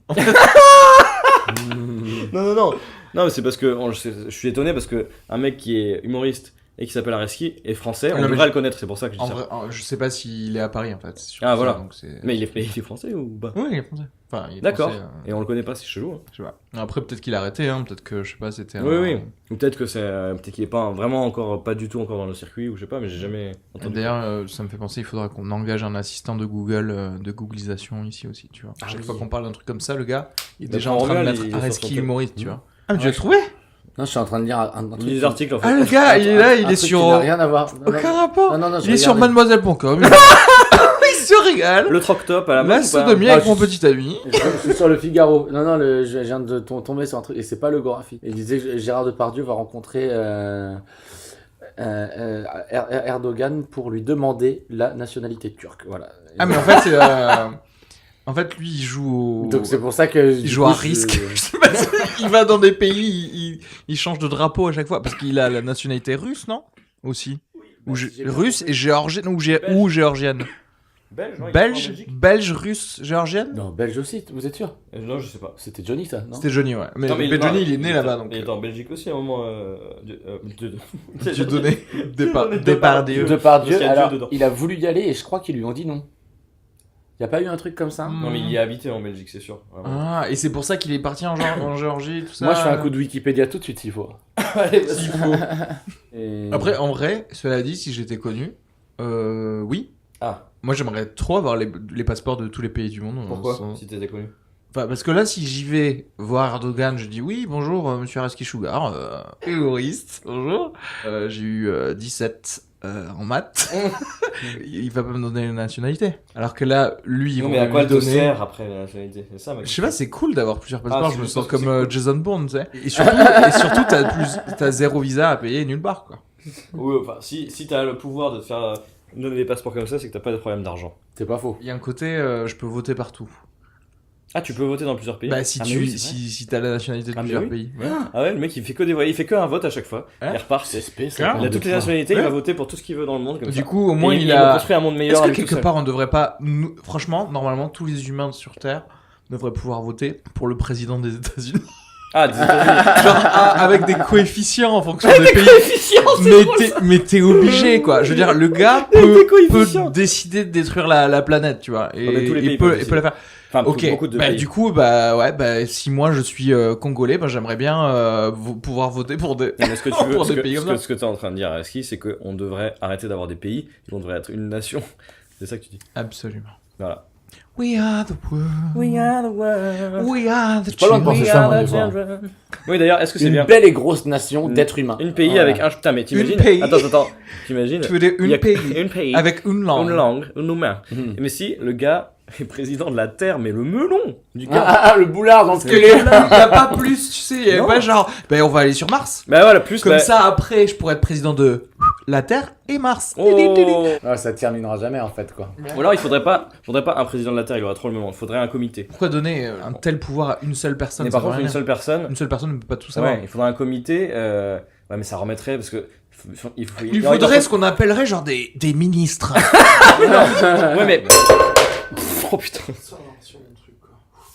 C: Non, mais c'est parce que je suis étonné parce que un mec qui est humoriste et qui s'appelle Areski est français, on
B: Non, mais
C: devrait le connaître, c'est pour ça que je dis
B: En
C: ça.
B: vrai, je sais pas s'il est à Paris en fait. c'est surtout
C: Ah,
B: ça,
C: voilà.
B: donc c'est-
C: Mais il est français ou pas?
B: Oui, il est français. Enfin, il est
C: D'accord.
B: français,
C: Et on le connaît pas, c'est chelou. Hein.
B: je sais pas. Après, peut-être qu'il a arrêté, hein. Peut-être que, je sais pas, c'était
C: Oui. Ou peut-être que peut-être qu'il est pas vraiment encore, pas du tout encore dans le circuit, ou je sais pas, mais j'ai jamais entendu.
B: D'ailleurs, ça me fait penser, il faudra qu'on engage un assistant de Google, de Googlisation ici aussi, tu vois.
A: Ah
B: Chaque
A: oui.
B: fois qu'on parle d'un truc comme ça, le gars, il est
C: Bah,
B: déjà en train de
C: Romuald,
B: mettre
C: il est sur son
B: Areski
C: téléphone.
B: humoriste, tu
C: Mmh.
B: vois. Ah, mais tu
C: Ouais,
B: l'as trouvé?
A: Non, je suis en train de lire un truc.
C: Lis des articles en fait.
B: Ah, le gars, il est là, il est
A: truc
B: sur.
A: qui n'a rien à voir. Non,
B: Aucun rapport.
A: non, je
B: Il est sur
A: regardais.
B: mademoiselle.com. Il se régale.
C: Le troc-top à la
B: La
C: main ou pas
B: sodomie
A: Ah,
B: avec
A: je-
B: mon petit ami.
A: Je suis sur le Figaro. Non, je viens de tomber sur un truc. Et c'est pas le Gorafi. Il disait que Gérard Depardieu va rencontrer Erdogan pour lui demander la nationalité turque. Voilà.
B: Ah, mais en fait, c'est. En fait, lui, il joue au.
A: Donc c'est pour ça que.
B: Il joue à risque. Je sais pas si- il va dans des pays, il change de drapeau à chaque fois parce qu'il a la nationalité russe, non? Aussi. Ou
A: j'ai-
B: russe et géorgienne ou géorgienne.
C: Belge, non, il est pas en
B: Belge,
C: Belgique
B: belge, russe, géorgienne.
A: Non, belge aussi, vous êtes sûr?
C: Non, je sais pas.
A: C'était Johnny, ça, non?
B: C'était Johnny, ouais. Mais,
C: Non,
B: mais
C: non,
B: Johnny, il est né là-bas, donc.
C: Il était en Belgique aussi à un moment.
B: Dieu donné. Départ
C: Dieu.
B: Dieu.
A: Depardieu,
C: Parce qu'il y a Dieu
A: alors,
C: dedans.
A: il a voulu y aller et je crois qu'ils lui ont dit non. Y a pas eu un truc comme ça?
C: Non, mais il y a habité en Belgique, c'est sûr. Vraiment.
B: Ah, et c'est pour ça qu'il est parti en Géorgie, tout ça.
A: Moi, je fais un coup de Wikipédia tout de suite, s'il faut.
C: Allez,
B: S'il faut.
A: Et-
B: Après, en vrai, cela dit, si j'étais connu, oui.
C: Ah,
B: Moi, j'aimerais trop avoir les passeports de tous les pays du monde.
C: pourquoi
B: Sans-
C: Si t'étais connu.
B: Enfin, parce que là, si j'y vais voir Erdogan, je dis oui, bonjour, monsieur Araski Sugar, humoriste, bonjour. J'ai eu 17 en maths. Il va pas me donner la nationalité. Alors que là, lui, ils
C: Non,
B: vont
C: mais à
B: lui
C: quoi elle te
B: donner.
C: sert après la nationalité? C'est ça, ma
B: Je sais pas, c'est cool d'avoir plusieurs passeports.
C: Ah,
B: je me
C: c'est-
B: sens
C: c'est
B: comme
C: cool.
B: Jason Bourne, tu sais. Et surtout, t'as zéro visa à payer nulle part, quoi.
C: Oui, enfin, si t'as le pouvoir de te faire donner des passeports comme ça, c'est que t'as pas de problème d'argent.
A: C'est pas faux.
B: Il y a un côté, je peux voter partout.
C: Ah, tu peux voter dans plusieurs pays?
B: Bah, si
C: Ah,
B: tu
C: mais oui, c'est vrai.
B: si t'as la nationalité de
C: Ah, mais
B: plusieurs
C: oui.
B: pays. Ouais.
C: Ah ouais, le mec il fait que des il fait que un vote à chaque fois.
B: Hein
C: Il repart.
A: C'est spé,
B: Hein
C: Il a toutes les nationalités,
B: Ouais.
C: il va voter pour tout ce qu'il veut dans le monde comme ça.
B: Du coup, au moins,
C: Et
B: il
C: va
B: a.
C: construire un monde meilleur.
B: Est-ce que
C: à lui tout
B: quelque
C: seul.
B: part, on devrait pas. Franchement, normalement, tous les humains sur Terre devraient pouvoir voter pour le président des États-Unis.
C: Ah, des États-Unis.
B: Genre, avec des coefficients en fonction des pays. Mais t'es obligé, quoi. Je veux dire, le gars
C: Avec
B: peut
C: des coefficients.
B: décider de détruire la planète, tu vois. Et
C: mais tous les pays
B: il
C: peuvent
B: peut la faire.
C: Enfin,
B: Ok,
C: beaucoup de
B: bah,
C: pays.
B: du coup, si moi je suis congolais, bah, j'aimerais bien pouvoir voter pour des.
C: Non, mais ce que tu veux,
B: pour
C: ce
B: des
C: que,
B: pays
C: ce
B: comme
C: que,
B: ça.
C: ce que t'es en train de dire, Aski, c'est qu'on devrait arrêter d'avoir des pays et on devrait être une nation. C'est ça que tu dis.
B: Absolument.
C: Voilà.
B: We are the world.
C: are the world.
B: We are the
A: pas loin de penser ça, moi,
C: are
A: des
C: the
A: fois.
C: children. Oui, d'ailleurs, est-ce que c'est
A: Une
C: bien
A: belle et grosse nation
C: Une-
A: d'êtres humains.
C: Une pays
A: Voilà.
C: avec un. Putain, mais t'imagines.
B: pays.
C: Attends. T'imagines.
B: Tu veux dire
C: Il y a
B: une pays
C: Une pays.
B: avec une langue.
C: Une langue, une humain.
A: Mhm.
C: Mais si le gars est président de la Terre, mais le melon du
A: Ah,
C: gars.
A: ah, ah, le boulard dans le
B: Parce que
A: squelette.
B: il y a pas plus, tu sais. Il y a
C: Non.
B: pas genre, on va aller sur Mars.
C: Bah voilà, plus
B: Comme
C: bah-
B: ça, après, je pourrais être président de la Terre et Mars.
C: Oh.
A: Ah, ça terminera jamais en fait quoi.
C: Ou alors il faudrait pas un président de la Terre, il aurait trop le melon. Il faudrait un comité.
B: Pourquoi donner un tel pouvoir à une seule personne?
C: Mais par
B: ça veut
C: contre,
B: rien
C: une
B: dire.
C: seule personne.
B: Une seule personne ne peut pas tout savoir.
C: Ouais, il faudrait un comité. Ouais, mais ça remettrait parce que.
B: Il faudrait ce qu'on appellerait genre des ministres.
C: Ouais, mais. Oh putain.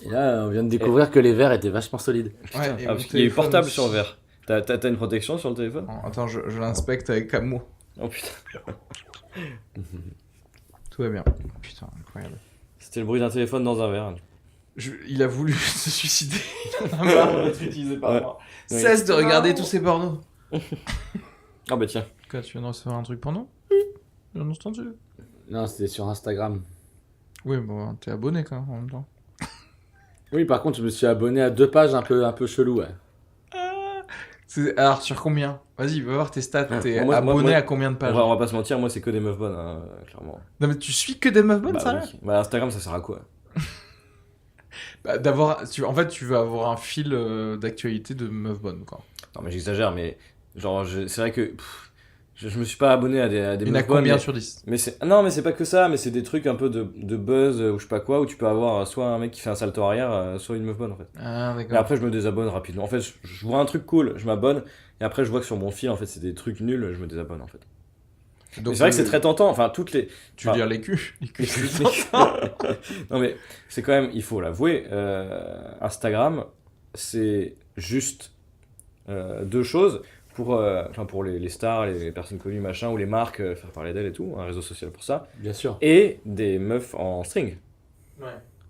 A: Et là, on vient de découvrir que les verres étaient vachement solides.
B: Ouais, et
C: Ah,
B: mon
C: parce qu'il y a eu
B: téléphone
C: portable
B: aussi.
C: sur verre. T'as une protection sur le téléphone?
B: Oh, attends, je l'inspecte avec amour.
C: Oh putain.
B: Tout va bien. Putain, incroyable.
C: C'était le bruit d'un téléphone dans un verre.
B: Il a voulu se suicider. Il en a marre d'être utilisé par
C: Ouais.
B: moi.
C: Oui.
B: Cesse de regarder tous ces pornos.
C: Ah bah tiens.
B: Quoi, tu viens de recevoir un truc porno? Bien entendu.
A: Non, c'était sur Instagram.
B: Oui, bon, t'es abonné quand même en même temps.
A: Oui, par contre, je me suis abonné à 2 pages un peu chelou, ouais.
B: Alors, sur combien? Vas-y, va voir tes stats.
C: Ouais.
B: T'es
C: Moi,
B: abonné
C: moi,
B: à combien de pages?
C: On va pas se mentir, moi c'est que des meufs bonnes, hein, clairement.
B: Non, mais tu suis que des meufs bonnes,
C: Bah,
B: ça
C: oui. Bah Instagram ça sert à quoi?
B: En fait, tu veux avoir un fil d'actualité de meufs bonnes, quoi.
C: Non mais j'exagère, mais genre c'est vrai que je me suis pas abonné à des
B: Il y en a
C: meufs bonnes,
B: combien
C: mais-
B: sur 10?
C: Mais c'est non mais c'est pas que ça, mais c'est des trucs un peu de buzz ou je sais pas quoi où tu peux avoir soit un mec qui fait un salto arrière, soit une meuf bonne en fait.
B: Ah,
C: Et
B: d'accord.
C: après je me désabonne rapidement. En fait je vois un truc cool, je m'abonne et après je vois que sur mon fil en fait c'est des trucs nuls, je me désabonne en fait.
B: Donc,
C: Mais c'est vrai que c'est très tentant, enfin toutes les
B: Tu veux
C: enfin,
B: dire les culs? Les culs, c'est
C: non mais c'est quand même, il faut l'avouer, Instagram c'est juste deux choses pour les stars, les personnes connues machin ou les marques, faire parler d'elles et tout, un réseau social pour ça,
A: Bien sûr.
C: et des meufs en string.
B: Ouais.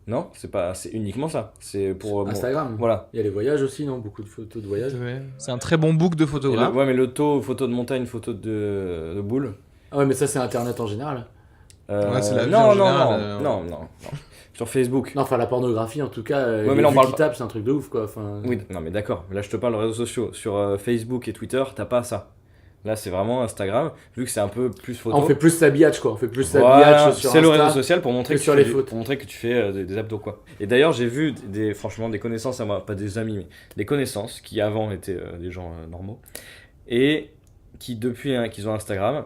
C: Non, c'est uniquement ça. C'est pour
A: Instagram.
C: voilà.
A: Il y a les voyages aussi, non? Beaucoup de photos de voyages.
B: C'est un très bon book de
C: Et
B: photographe.
C: ouais, mais le taux, photo de montagne, photo de boule.
A: Ah ouais, mais ça, c'est Internet en général.
B: Ouais, c'est la vie
C: non,
B: en
C: non,
B: général,
C: non. Sur Facebook.
A: Non, enfin, la pornographie, en tout cas,
C: Ouais, mais
A: les
C: là, on
A: vues
C: parle
A: qui
C: pas-
A: tapent, c'est un truc de ouf, quoi. Enfin,
C: Oui, non mais d'accord. Là, je te parle de réseaux sociaux. Sur Facebook et Twitter, t'as pas ça. Là, c'est vraiment Instagram, vu que c'est un peu plus photo.
A: Ah, on fait plus s'habillage, quoi. On fait plus
C: Voilà,
A: s'habillage sur
C: c'est le
A: Insta.
C: réseau social pour montrer
A: que
C: que,
A: sur
C: tu
A: les
C: fais
A: photos.
C: pour montrer que tu fais des abdos quoi. Et d'ailleurs j'ai vu franchement des connaissances à moi, pas des amis mais des connaissances qui avant étaient des gens normaux et qui depuis qu'ils ont Instagram,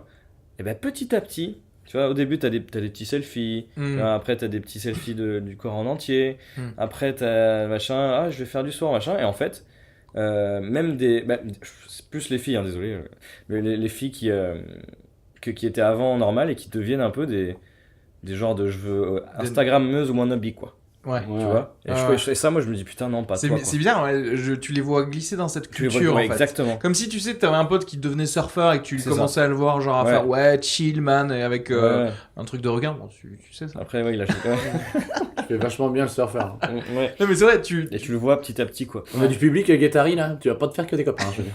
C: et ben petit à petit, tu vois au début t'as des petits selfies,
B: Mm.
C: tu vois, après t'as des petits selfies du corps en entier,
B: Mm.
C: après t'as machin, je vais faire du sport machin et en fait même c'est plus les filles hein, désolé, mais les filles qui étaient avant normales et qui deviennent un peu des genres de je veux Instagrammeuse ou wannabe quoi.
B: Ouais.
C: Tu vois et ça moi je me dis putain non pas toi.
B: C'est bizarre, ouais, tu les vois glisser dans cette culture en fait.
C: Exactement.
B: Comme si tu sais que t'avais un pote qui devenait surfeur et que tu
C: C'est
B: commençais à le voir genre à faire chill man et avec un truc de requin. Bon, tu sais ça.
C: Après il a
A: Il fait vachement bien le surfeur.
C: ouais.
B: Non mais c'est vrai,
C: Et tu le vois petit à petit quoi.
A: On a du public Guettari là, tu vas pas te faire que des copains, je veux dire.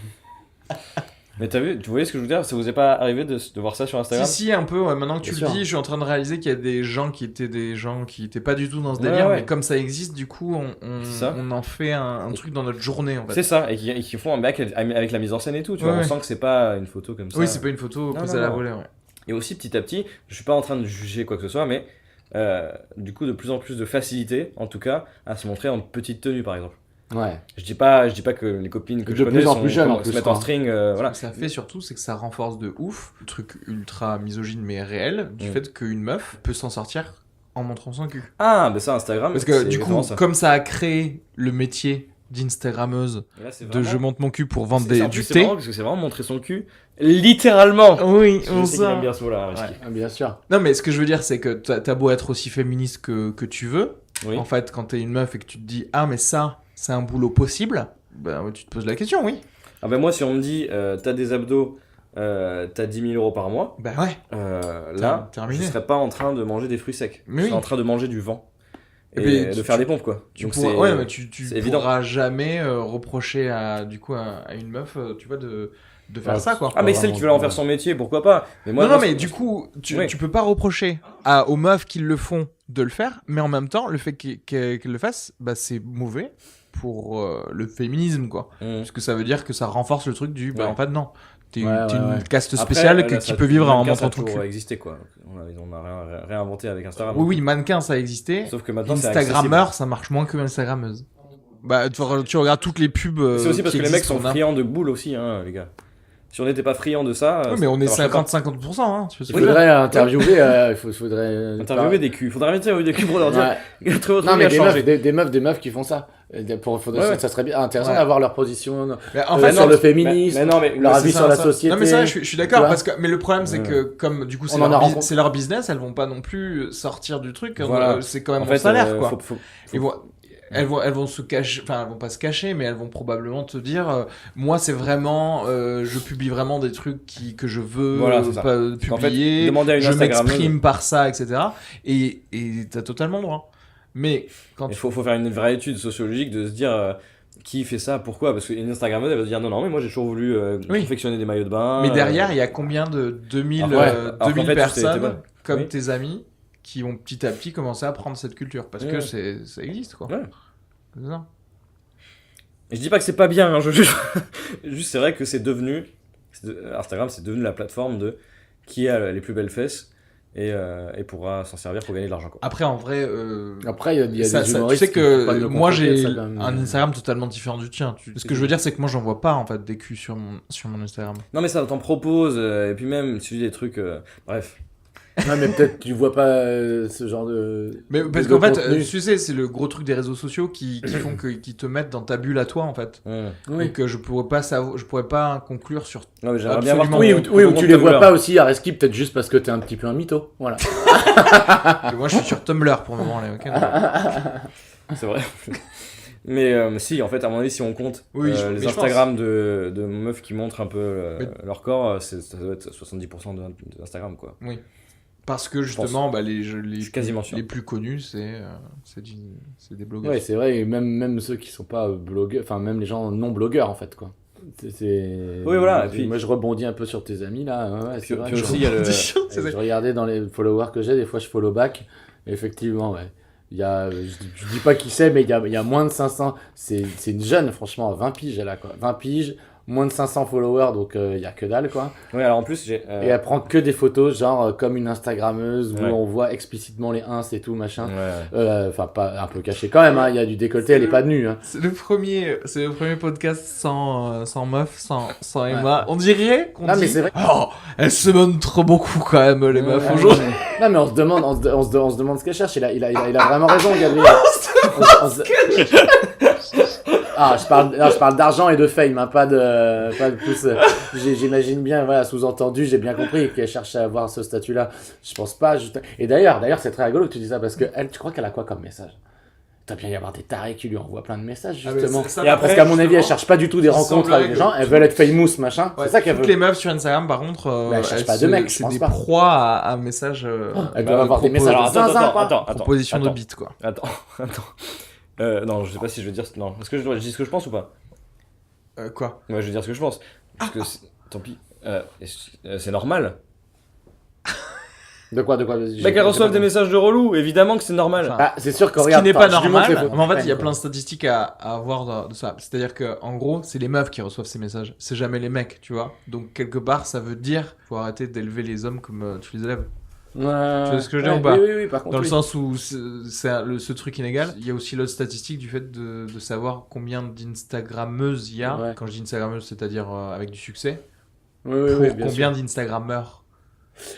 C: Mais t'as vu, tu voyais ce que je veux dire? Ça vous est pas arrivé de voir ça sur Instagram?
B: Si, un peu, ouais. Maintenant que tu le dis, je suis en train de réaliser qu'il y a des gens qui étaient pas du tout dans ce délire, mais comme ça existe, du coup, on en fait un truc dans notre journée, en fait.
C: C'est ça, et qui font un bac avec la mise en scène et tout, tu vois, on sent que c'est pas une photo comme ça.
B: Oui, c'est pas une photo posée à la volée, ouais.
C: Et aussi, petit à petit, je suis pas en train de juger quoi que ce soit, mais du coup, de plus en plus de facilité, en tout cas, à se montrer en petite tenue, par exemple.
A: Ouais.
C: Je dis pas que les copines que je connais
A: plus en plus jeunes,
C: se mettent en string, voilà.
B: Ce que ça fait surtout, c'est que ça renforce de ouf le truc ultra misogyne mais réel du fait qu'une meuf peut s'en sortir en montrant son cul.
C: Ah, bah ça Instagram.
B: Parce que du coup, comme ça a créé le métier d'instagrammeuse de je monte mon cul pour vendre du thé.
C: C'est marrant parce que c'est vraiment montrer son cul littéralement.
B: Oui,
C: on sait qu'il aime bien ce mot-là.
A: Bien sûr.
B: Non mais ce que je veux dire c'est que t'as beau être aussi féministe que tu veux, en fait quand t'es une meuf et que tu te dis ah mais ça c'est un boulot possible, ben tu te poses la question, oui.
C: Ah ben moi si on me dit t'as des abdos, t'as 10 000 euros par mois,
B: bah ouais.
C: Là je serais pas en train de manger des fruits secs, je serais en train de manger du vent. Et de faire des pompes quoi.
B: Tu pourras jamais reprocher à une meuf, tu vois, de faire ça quoi.
C: Ah mais celle qui veut en faire son métier, pourquoi pas. Mais moi,
B: non mais du coup tu peux pas reprocher aux meufs qui le font de le faire, mais en même temps le fait qu'elles le fassent, bah c'est mauvais pour le féminisme quoi. Parce que ça veut dire que ça renforce le truc du en fait non. T'es une caste spéciale qui peut vivre en montrant ton cul.
C: Ça a existé quoi. On a réinventé avec Instagram.
B: Oui, mannequin ça a existé.
C: Sauf que maintenant
B: Instagrammeur ça marche moins que Instagrammeuse. Bah tu regardes toutes les pubs.
C: C'est aussi parce que les mecs sont friands de boules aussi, hein, les gars. Si on n'était pas friand de ça.
B: Oui, mais on est 50-50%. Hein,
A: il faudrait interviewer.
C: Interviewer des culs. Faudrait interviewer des culs pour leur dire.
A: Non, mais des meufs qui font ça. Ça serait bien intéressant d'avoir leur position sur le féminisme, leur avis sur la société.
B: Non, mais ça, je suis d'accord. Mais le problème, c'est que comme du coup, c'est leur business, elles vont pas non plus sortir du truc. C'est quand même mon salaire, quoi. Elles vont se cacher, enfin elles vont pas se cacher, mais elles vont probablement te dire moi c'est vraiment je publie vraiment des trucs que je veux publier,
C: en fait, je
B: m'exprime par ça, etc. Et t'as totalement le droit. Mais quand
C: il faut faire une vraie étude sociologique de se dire qui fait ça, pourquoi, parce qu'une Instagrammeuse elle va se dire non mais moi j'ai toujours voulu confectionner des maillots de bain.
B: Mais derrière il y a combien de 2000 personnes comme tes amis qui vont petit à petit commencer à prendre cette culture parce que ça existe quoi. C'est ça.
C: Et je dis pas que c'est pas bien, hein, juste c'est vrai que c'est devenu Instagram, c'est devenu la plateforme de qui a les plus belles fesses et pourra s'en servir pour gagner de l'argent quoi.
B: Après en vrai
A: après il y a des humoristes.
B: Tu sais que moi j'ai un Instagram totalement différent du tien. Ce que je veux dire c'est que moi j'en vois pas en fait des culs sur mon Instagram.
C: Non mais ça t'en propose et puis même si tu dis des trucs bref.
A: Non mais peut-être tu vois pas ce genre de.
B: Mais parce qu'en fait, tu sais, c'est le gros truc des réseaux sociaux qui font qui te mettent dans ta bulle à toi en fait.
A: Oui.
B: Donc je pourrais pas conclure sur.
C: Non mais j'aimerais bien voir.
A: Oui, ou tu les vois pas aussi à Reski peut-être juste parce que t'es un petit peu un mytho, voilà.
B: Moi je suis sur Tumblr pour le moment là, ok.
C: C'est vrai. Mais si, en fait, à mon avis, si on compte les Instagram de meufs qui montrent un peu leur corps, ça doit être 70% d'Instagram quoi.
B: Oui. Parce que justement, les plus connus, c'est des blogueurs.
A: Ouais, c'est vrai, et même ceux qui sont pas blogueurs, enfin même les gens non blogueurs en fait quoi.
C: Oui voilà. Et puis
A: moi je rebondis un peu sur tes amis là. Ouais,
C: puis aussi il y a
A: je regardais dans les followers que j'ai, des fois je follow back. Et effectivement, ouais. Il y a, je dis pas qui c'est, mais il y a moins de 500. C'est une jeune, franchement, 20 piges elle a quoi. 20 piges. Moins de 500 followers, donc il y a que dalle quoi.
C: Oui, alors en plus
A: et elle prend que des photos genre comme une Instagrammeuse où on voit explicitement les ins et tout machin. Enfin pas un peu caché quand même, il y a du décolleté, elle est pas nue. Hein.
B: C'est le premier podcast sans meuf, sans Emma. On dirait qu'on dit.
A: Mais c'est vrai.
B: Oh, elles se montrent beaucoup quand même les meufs aujourd'hui.
A: Non mais on se demande ce qu'elle cherche. Il a vraiment raison, Gabriel. Ah, je parle d'argent et de fame, hein, pas de plus. J'imagine bien, voilà, sous-entendu, j'ai bien compris qu'elle cherche à avoir ce statut-là. Je pense pas. Et d'ailleurs, c'est très rigolo que tu dis ça parce que elle, tu crois qu'elle a quoi comme message? Il doit bien y avoir des tarés qui lui envoient plein de messages, justement.
B: Et après,
A: parce qu'à mon avis, elle cherche pas du tout des rencontres avec des gens, elle veut être famous, machin.
B: Ouais,
A: c'est ça qu'elle
B: toutes
A: veut.
B: les meufs sur Instagram, par contre,
A: elle cherche pas de mecs, je
B: c'est
A: pense
B: des
A: pas.
B: proies à messages.
A: Elle doit avoir des messages de zinzin, quoi.
B: Proposition de bite, quoi.
C: Attends. Non, je sais pas si je veux dire. Non, est-ce que je dis ce que je pense ou pas?
B: Quoi?
C: Ouais, je vais dire ce que je pense. Parce que tant pis. C'est normal.
A: De quoi
C: Bah qu'elle reçoive des messages de relou, évidemment que c'est normal.
B: Enfin,
A: Ah, c'est sûr que
B: Ce qui
A: regarde,
B: n'est pas
A: je lui montre les
B: normal,
A: photos.
B: mais en fait, il y a
A: Ouais,
B: plein de statistiques à avoir de ça. C'est-à-dire que, en gros, c'est les meufs qui reçoivent ces messages. C'est jamais les mecs, tu vois. Donc, quelque part, ça veut dire faut arrêter d'élever les hommes comme tu les élèves. Tu vois ce que je veux dire ou pas?
A: Oui, par contre.
B: Dans le
A: oui.
B: sens où ce truc inégal, il y a aussi l'autre statistique du fait de savoir combien d'instagrammeuses il y a.
A: Ouais.
B: Quand je dis instagrammeuses, c'est-à-dire avec du succès.
A: Oui,
B: Pour
A: bien
B: combien
A: sûr.
B: d'instagrammeurs?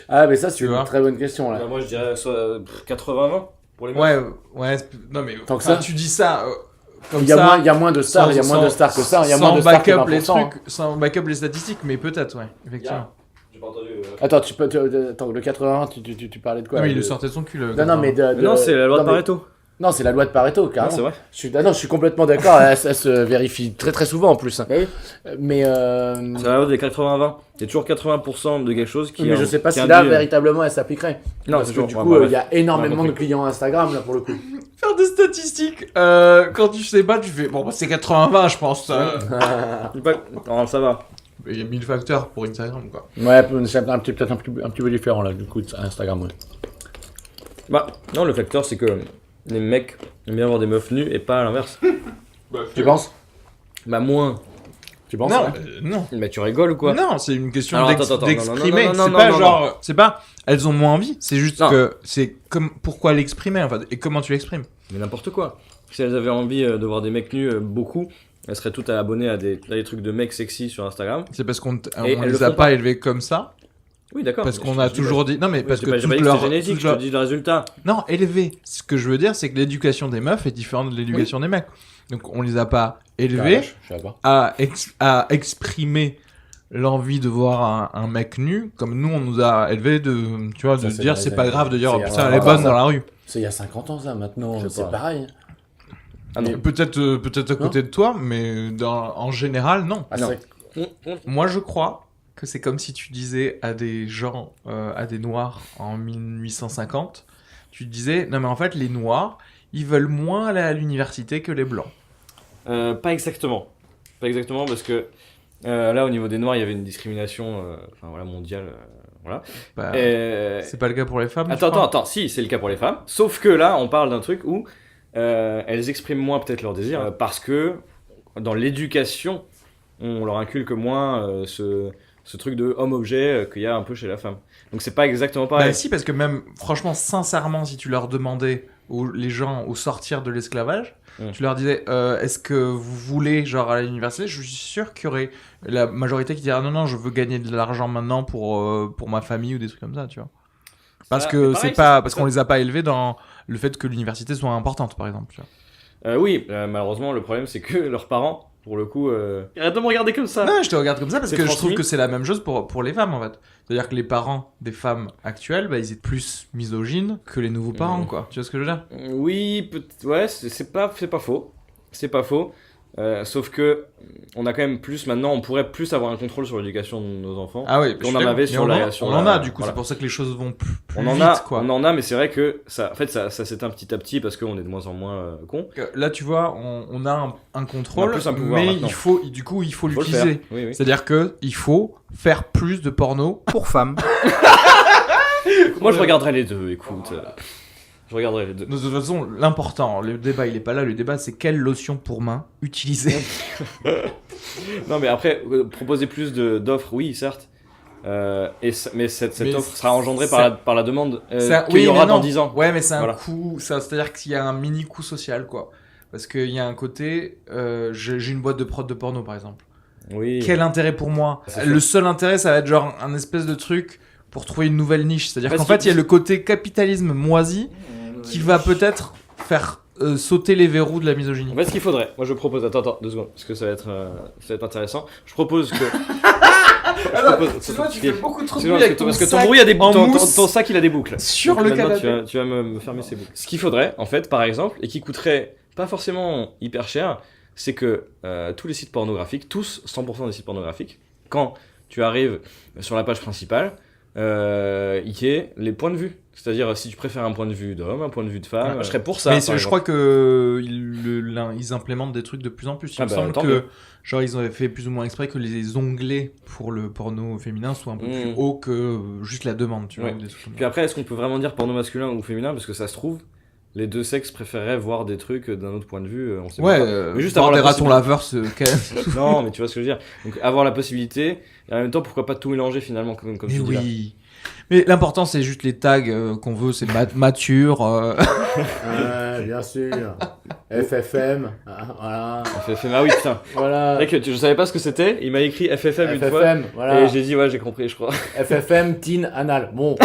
A: Ah, mais ça, c'est
B: Tu
A: une
B: vois.
A: très bonne question, là.
C: Bah, moi je dirais soit 80-20 pour les meufs.
B: Ouais, non mais
A: Tant que
B: enfin,
A: ça.
B: tu dis ça comme
A: Il y a
B: ça.
A: moins de stars, il y a moins de stars que ça, il y a
B: sans
A: moins de stars que
B: backup les
A: 20%.
B: trucs, sans backup les statistiques, mais peut-être, ouais, effectivement.
C: J'ai pas entendu.
A: Attends, attends, le 80, tu parlais de quoi
B: Non, mais
A: là,
B: il
A: de-
B: le sortait de son cul.
A: Non, mais
C: Non, c'est la loi de
A: non, mais-
C: Pareto.
A: Non, c'est la loi de Pareto,
C: Non,
A: carrément.
C: c'est vrai.
A: Je suis complètement d'accord, elle se vérifie très très souvent en plus.
C: Oui.
A: Mais,
C: C'est la loi des 80-20. Il y a toujours 80% de quelque chose qui.
A: mais je sais pas
C: qui
A: si là
C: induit-
A: véritablement elle s'appliquerait.
C: Non,
A: Parce
C: c'est
A: que
C: toujours.
A: du
C: ouais,
A: coup,
C: bah,
A: il y a énormément
C: Ouais,
A: de clients Instagram là pour le coup.
B: Faire des statistiques, quand tu sais pas, tu fais, bon, bah, c'est 80-20, je pense.
C: Dis pas- Non, ça va.
B: Il y a 1000 facteurs pour Instagram, quoi.
A: Ouais, c'est peut-être un petit peu différent là du coup Instagram. Ouais.
C: Bah, non, le facteur, c'est que les mecs aiment bien avoir des meufs nues et pas à l'inverse.
A: Tu penses?
C: Bah, moins.
A: Tu penses?
B: Non,
A: ouais
B: non.
C: Mais tu rigoles ou quoi?
B: Non, c'est une question
C: Alors, attends,
B: d'exprimer.
C: non,
B: C'est
C: non,
B: pas
C: non,
B: genre, c'est pas, elles ont moins envie. C'est juste
C: Non.
B: que c'est comme pourquoi l'exprimer en fait et comment tu l'exprimes.
C: Mais n'importe quoi. Si elles avaient envie de voir des mecs nus beaucoup, elles seraient toutes abonnées à des trucs de mecs sexy sur Instagram.
B: C'est parce qu'on
C: Et
B: on
C: elles
B: les
C: le
B: a
C: font
B: pas
C: pas.
B: élevés comme ça.
C: Oui, d'accord.
B: Parce
C: mais
B: qu'on
C: je
B: a
C: dis
B: toujours
C: pas-
B: dit non mais parce
C: j'ai
B: que
C: pas, j'ai pas
B: toute
C: dit que
B: leur
C: c'était génétique,
B: toute
C: je
B: leur-
C: te dis le résultat.
B: non élevé. Ce que je veux dire c'est que l'éducation des meufs est différente de l'éducation des mecs. Donc on les a pas élevés
A: Je sais pas.
B: à exprimer l'envie de voir un mec nu comme nous on nous a élevés de tu vois
A: Ça,
B: de
A: c'est
B: dire
A: dans
B: c'est
A: les
B: pas
A: années-
B: grave de dire
A: c'est
B: oh,
A: il y a
B: putain elle est
A: 50
B: bonne
A: ans,
B: dans
A: ça.
B: la rue.
A: C'est il y a 50 ans ça maintenant,
C: Je sais
A: c'est
C: pas.
A: pareil.
C: Ah non.
B: Peut-être à côté de toi mais en général non.
A: Ah,
C: Non.
A: c'est-
B: Moi, je crois que c'est comme si tu disais à des gens, à des noirs en 1850, tu disais, non mais en fait, les noirs, ils veulent moins aller à l'université que les blancs.
C: Pas exactement. Pas exactement parce que là, au niveau des noirs, il y avait une discrimination mondiale. Voilà.
B: Bah,
C: Et-
B: c'est pas le cas pour les femmes. je
C: Attends,
B: crois.
C: attends, si, c'est le cas pour les femmes. Sauf que là, on parle d'un truc où elles expriment moins peut-être leur désir parce que dans l'éducation, on leur inculque moins ce truc de homme-objet qu'il y a un peu chez la femme. Donc c'est pas exactement pareil.
B: Bah si, parce que même, franchement, sincèrement, si tu leur demandais les gens au sortir de l'esclavage, tu leur disais, est-ce que vous voulez, genre, à l'université, je suis sûr qu'il y aurait la majorité qui dirait, ah, non, je veux gagner de l'argent maintenant pour ma famille ou des trucs comme ça, tu vois. Parce
C: Ça,
B: que
C: mais pareil,
B: c'est pas, parce
C: ça-
B: qu'on les a pas élevés dans le fait que l'université soit importante, par exemple, tu vois.
C: Oui, malheureusement, le problème c'est que leurs parents, pour le coup, arrête de me regarder comme ça.
B: Non, je te regarde comme ça parce
C: C'est
B: que je trouve
C: transmis.
B: que c'est la même chose pour les femmes en fait. C'est-à-dire que les parents des femmes actuelles, bah, ils étaient plus misogynes que les nouveaux parents, quoi. Tu vois ce que je veux dire?
C: Oui, ouais, c'est pas faux. C'est pas faux. Sauf que on a quand même plus maintenant, on pourrait plus avoir un contrôle sur l'éducation de nos enfants.
B: Ah oui,
C: On en avait sur
B: on en a du coup,
C: voilà.
B: c'est pour ça que les choses vont plus
C: On en
B: vite,
C: a,
B: quoi.
C: on en a, mais c'est vrai que ça s'éteint petit à petit parce qu'on est de moins en moins cons.
B: Là, tu vois, on a un contrôle,
C: On a plus un pouvoir
B: mais
C: maintenant.
B: il faut
C: Faut le
B: l'utiliser.
C: faire. Oui, oui.
B: C'est-à-dire que il faut faire plus de porno pour femmes.
C: Moi, je regarderai les deux. Écoute, je regarderai les deux.
B: De toute façon, l'important, le débat, il est pas là. Le débat, c'est quelle lotion pour main utiliser.
C: Non, mais après, proposer plus d'offres, oui, certes. Mais cette
B: Mais
C: offre sera engendrée
B: ça-
C: par la demande
B: Ça-
C: qu'il y
B: mais
C: aura
B: non.
C: dans 10 ans.
B: Ouais, mais c'est un
C: Voilà.
B: coût. C'est-à-dire qu'il y a un mini coût social, quoi. Parce qu'il y a un côté. J'ai une boîte de prod de porno, par exemple.
C: Oui.
B: Quel intérêt pour moi?
C: C'est
B: Le seul intérêt, ça va être genre un espèce de truc pour trouver une nouvelle niche. C'est-à-dire
C: Parce
B: qu'en fait,
C: que-
B: il y a le côté capitalisme moisi qui va peut-être faire sauter les verrous de la misogynie.
C: En fait, ce qu'il faudrait, moi je propose, attends, 2 secondes, parce que ça va être intéressant. Je propose que.
B: Tu fais beaucoup trop de
C: Excuse-moi,
B: bruit avec ton
C: parce que ton
B: sac
C: bruit a des
B: en
C: ton
B: mousse
C: sac il a des boucles.
B: sur
C: Donc
B: le
C: maintenant,
B: canapé.
C: tu vas me fermer ces boucles. Ce qu'il faudrait, en fait, par exemple, et qui coûterait pas forcément hyper cher, c'est que tous les sites pornographiques, tous 100% des sites pornographiques, quand tu arrives sur la page principale, il y ait les points de vue. C'est-à-dire, si tu préfères un point de vue d'homme, un point de vue de femme, je serais pour ça.
B: Mais
C: par
B: je crois que ils implémentent des trucs de plus en plus. Il me semble
C: tant
B: que
C: mieux.
B: genre ils avaient fait plus ou moins exprès que les onglets pour le porno féminin soient un peu plus hauts que juste la demande, tu vois.
C: Ouais.
B: ou des trucs comme
C: Puis
B: ça.
C: après, est-ce qu'on peut vraiment dire porno masculin ou féminin? Parce que ça se trouve, les deux sexes préféreraient voir des trucs d'un autre point de vue, on sait
B: Ouais,
C: pas. Mais juste
B: voir
C: avoir
B: des
C: la
B: ratons laveurs
C: Non, mais tu vois ce que je veux dire. Donc avoir la possibilité, et en même temps, pourquoi pas tout mélanger finalement, comme
B: Mais
C: tu dis là.
B: oui. Mais l'important c'est juste les tags qu'on veut, c'est mature.
A: Bien sûr. FFM. Voilà.
C: FFM, ah oui, putain.
A: Voilà.
C: C'est vrai que je savais pas ce que c'était, il m'a écrit FFM une fois,
A: FFM, voilà.
C: et j'ai dit ouais, j'ai compris, je crois.
A: FFM, teen, anal. Bon.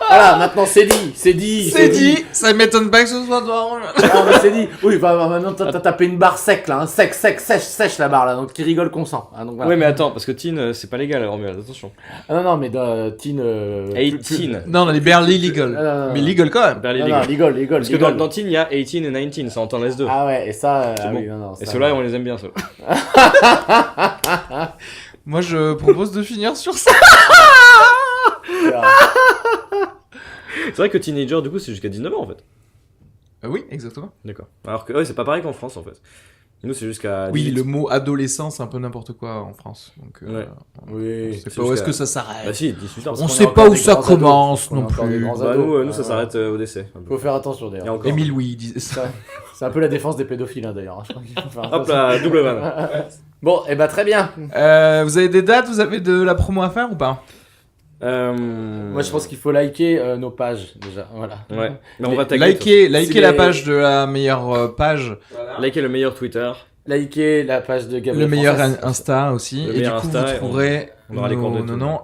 A: Voilà, maintenant c'est dit. C'est dit.
B: Ça m'étonne pas que ce soit toi.
A: Ah, mais c'est dit. Oui, bah, maintenant t'as tapé une barre sec là. Hein. Sèche la barre là. Donc qui rigole consent. Hein, donc, voilà.
C: Ouais, mais attends, parce que teen, c'est pas légal, Romuald, attention.
A: Ah, non, mais teen.
C: 18.
B: Non, on est barely legal.
A: non.
B: Mais legal quand même.
C: Barely
A: Non,
C: legal.
A: non, legal.
C: Parce que dans teen, il y a 18 et 19, ça entend les deux.
A: Ah ouais, et ça.
C: C'est bon.
A: oui, non,
C: Et
A: ça,
C: ceux-là, on les aime bien, ceux-là.
B: Moi je propose de finir sur ça.
C: C'est vrai que teenager, du coup, c'est jusqu'à 19 ans en fait.
B: Oui, exactement.
C: D'accord. Alors que ouais, c'est pas pareil qu'en France en fait. Nous, c'est jusqu'à.
B: Oui,
C: 18.
B: le mot adolescent, c'est un peu n'importe quoi en France. Donc,
C: Ouais.
B: on
A: Oui.
B: sait
C: c'est
B: pas où est-ce
C: jusqu'à-
B: que ça
C: Bah
B: s'arrête.
C: si, 18 ans.
B: On
A: qu'on
B: sait
A: est
B: pas
A: encore
B: où
A: des
B: ça
A: grands ados.
B: commence
A: On est
B: non
A: encore des
B: plus.
A: grands
C: Bah
A: ados.
C: nous, ça s'arrête au décès. un peu.
A: Faut faire attention d'ailleurs.
C: Et encore.
B: Émile Louis disait ça.
A: C'est un peu la défense des pédophiles hein, d'ailleurs. Je crois qu'il faut faire
C: Hop
A: attention.
C: là, double van.
A: Bon, et bah très bien.
B: Vous avez des dates, vous avez de la promo à faire ou pas?
A: Moi je pense qu'il faut liker nos pages déjà. Voilà.
C: Ouais. Mais on va taguer.
B: Likez
A: Si
B: la
A: les-
B: page de la meilleure page,
C: Liker le meilleur Twitter.
A: Liker la page de Gabriel
B: le meilleur
A: Frances.
B: Insta aussi.
C: Le
B: Et du
C: meilleur
B: coup,
C: Insta,
B: vous
C: et
B: trouverez
C: on aura les coordonnées.
B: non.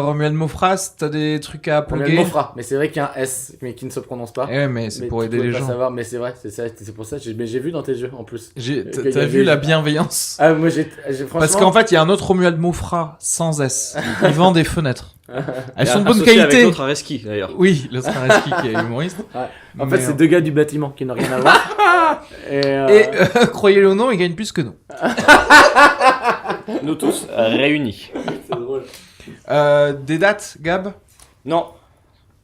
B: Romuald Mofras, t'as des trucs à
A: Romuald
B: plugger?
A: Mofra, mais c'est vrai qu'il y a un S mais qui ne se prononce pas.
B: Eh, mais c'est
A: Mais
B: pour
A: tu
B: aider
A: pouvais
B: les
A: pas
B: gens.
A: savoir, mais c'est vrai, c'est pour ça. Mais j'ai vu dans tes jeux en plus.
B: T'as
A: qu'il y
B: vu
A: avait-
B: la bienveillance?
A: Ah moi j'ai franchement.
B: Parce qu'en fait, il y a un autre Romuald Mofra sans S. Il vend des fenêtres. Elles
C: Et
B: sont de bonne
C: associé avec
B: qualité.
C: l'autre Areski d'ailleurs.
B: Oui, le Strareski qui est humoriste.
A: En
B: Mais,
A: fait c'est deux gars du bâtiment qui n'ont rien à voir.
B: Et croyez-le ou non, ils gagnent plus que nous.
C: Nous tous réunis.
A: c'est drôle.
B: Des dates, Gab?
C: Non.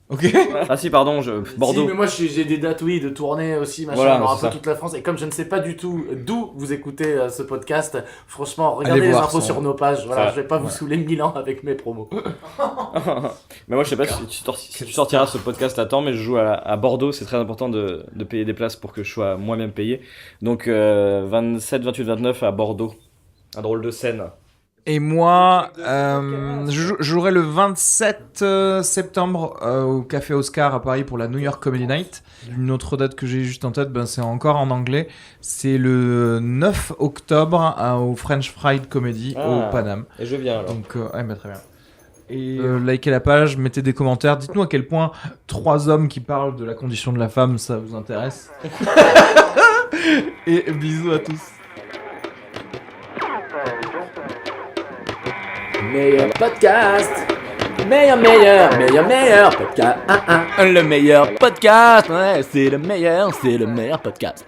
B: Ok.
C: Ah si, pardon,
A: Si,
C: Bordeaux.
A: mais moi j'ai des dates, oui, de tournée aussi, machin,
C: Voilà,
A: dans un
C: c'est
A: peu
C: ça.
A: toute la France. Et comme je ne sais pas du tout d'où vous écoutez ce podcast, franchement,
B: Allez
A: regardez les
B: voir
A: infos
B: son-
A: sur nos pages. Voilà,
C: Ça,
A: je vais pas vous
B: voilà.
A: saouler 1000 ans avec mes promos.
C: Mais moi je sais pas si tu sortiras ce podcast à temps, mais je joue à Bordeaux, c'est très important de payer des places pour que je sois moi-même payé. Donc 27, 28, 29 à Bordeaux. Un drôle de scène.
B: Et moi, je jouerai le 27 septembre au Café Oscar à Paris pour la New York Comedy Night. Une autre date que j'ai juste en tête, c'est encore en anglais. C'est le 9 octobre au French Fried Comedy
C: Ah.
B: au Paname.
C: Et je viens alors.
B: Donc, ouais, bah, très bien. Et likez la page, mettez des commentaires. Dites-nous à quel point 3 hommes qui parlent de la condition de la femme, ça vous intéresse. Et bisous à tous.
A: Meilleur podcast. Meilleur podcast. Le meilleur podcast. Ouais, c'est le meilleur podcast.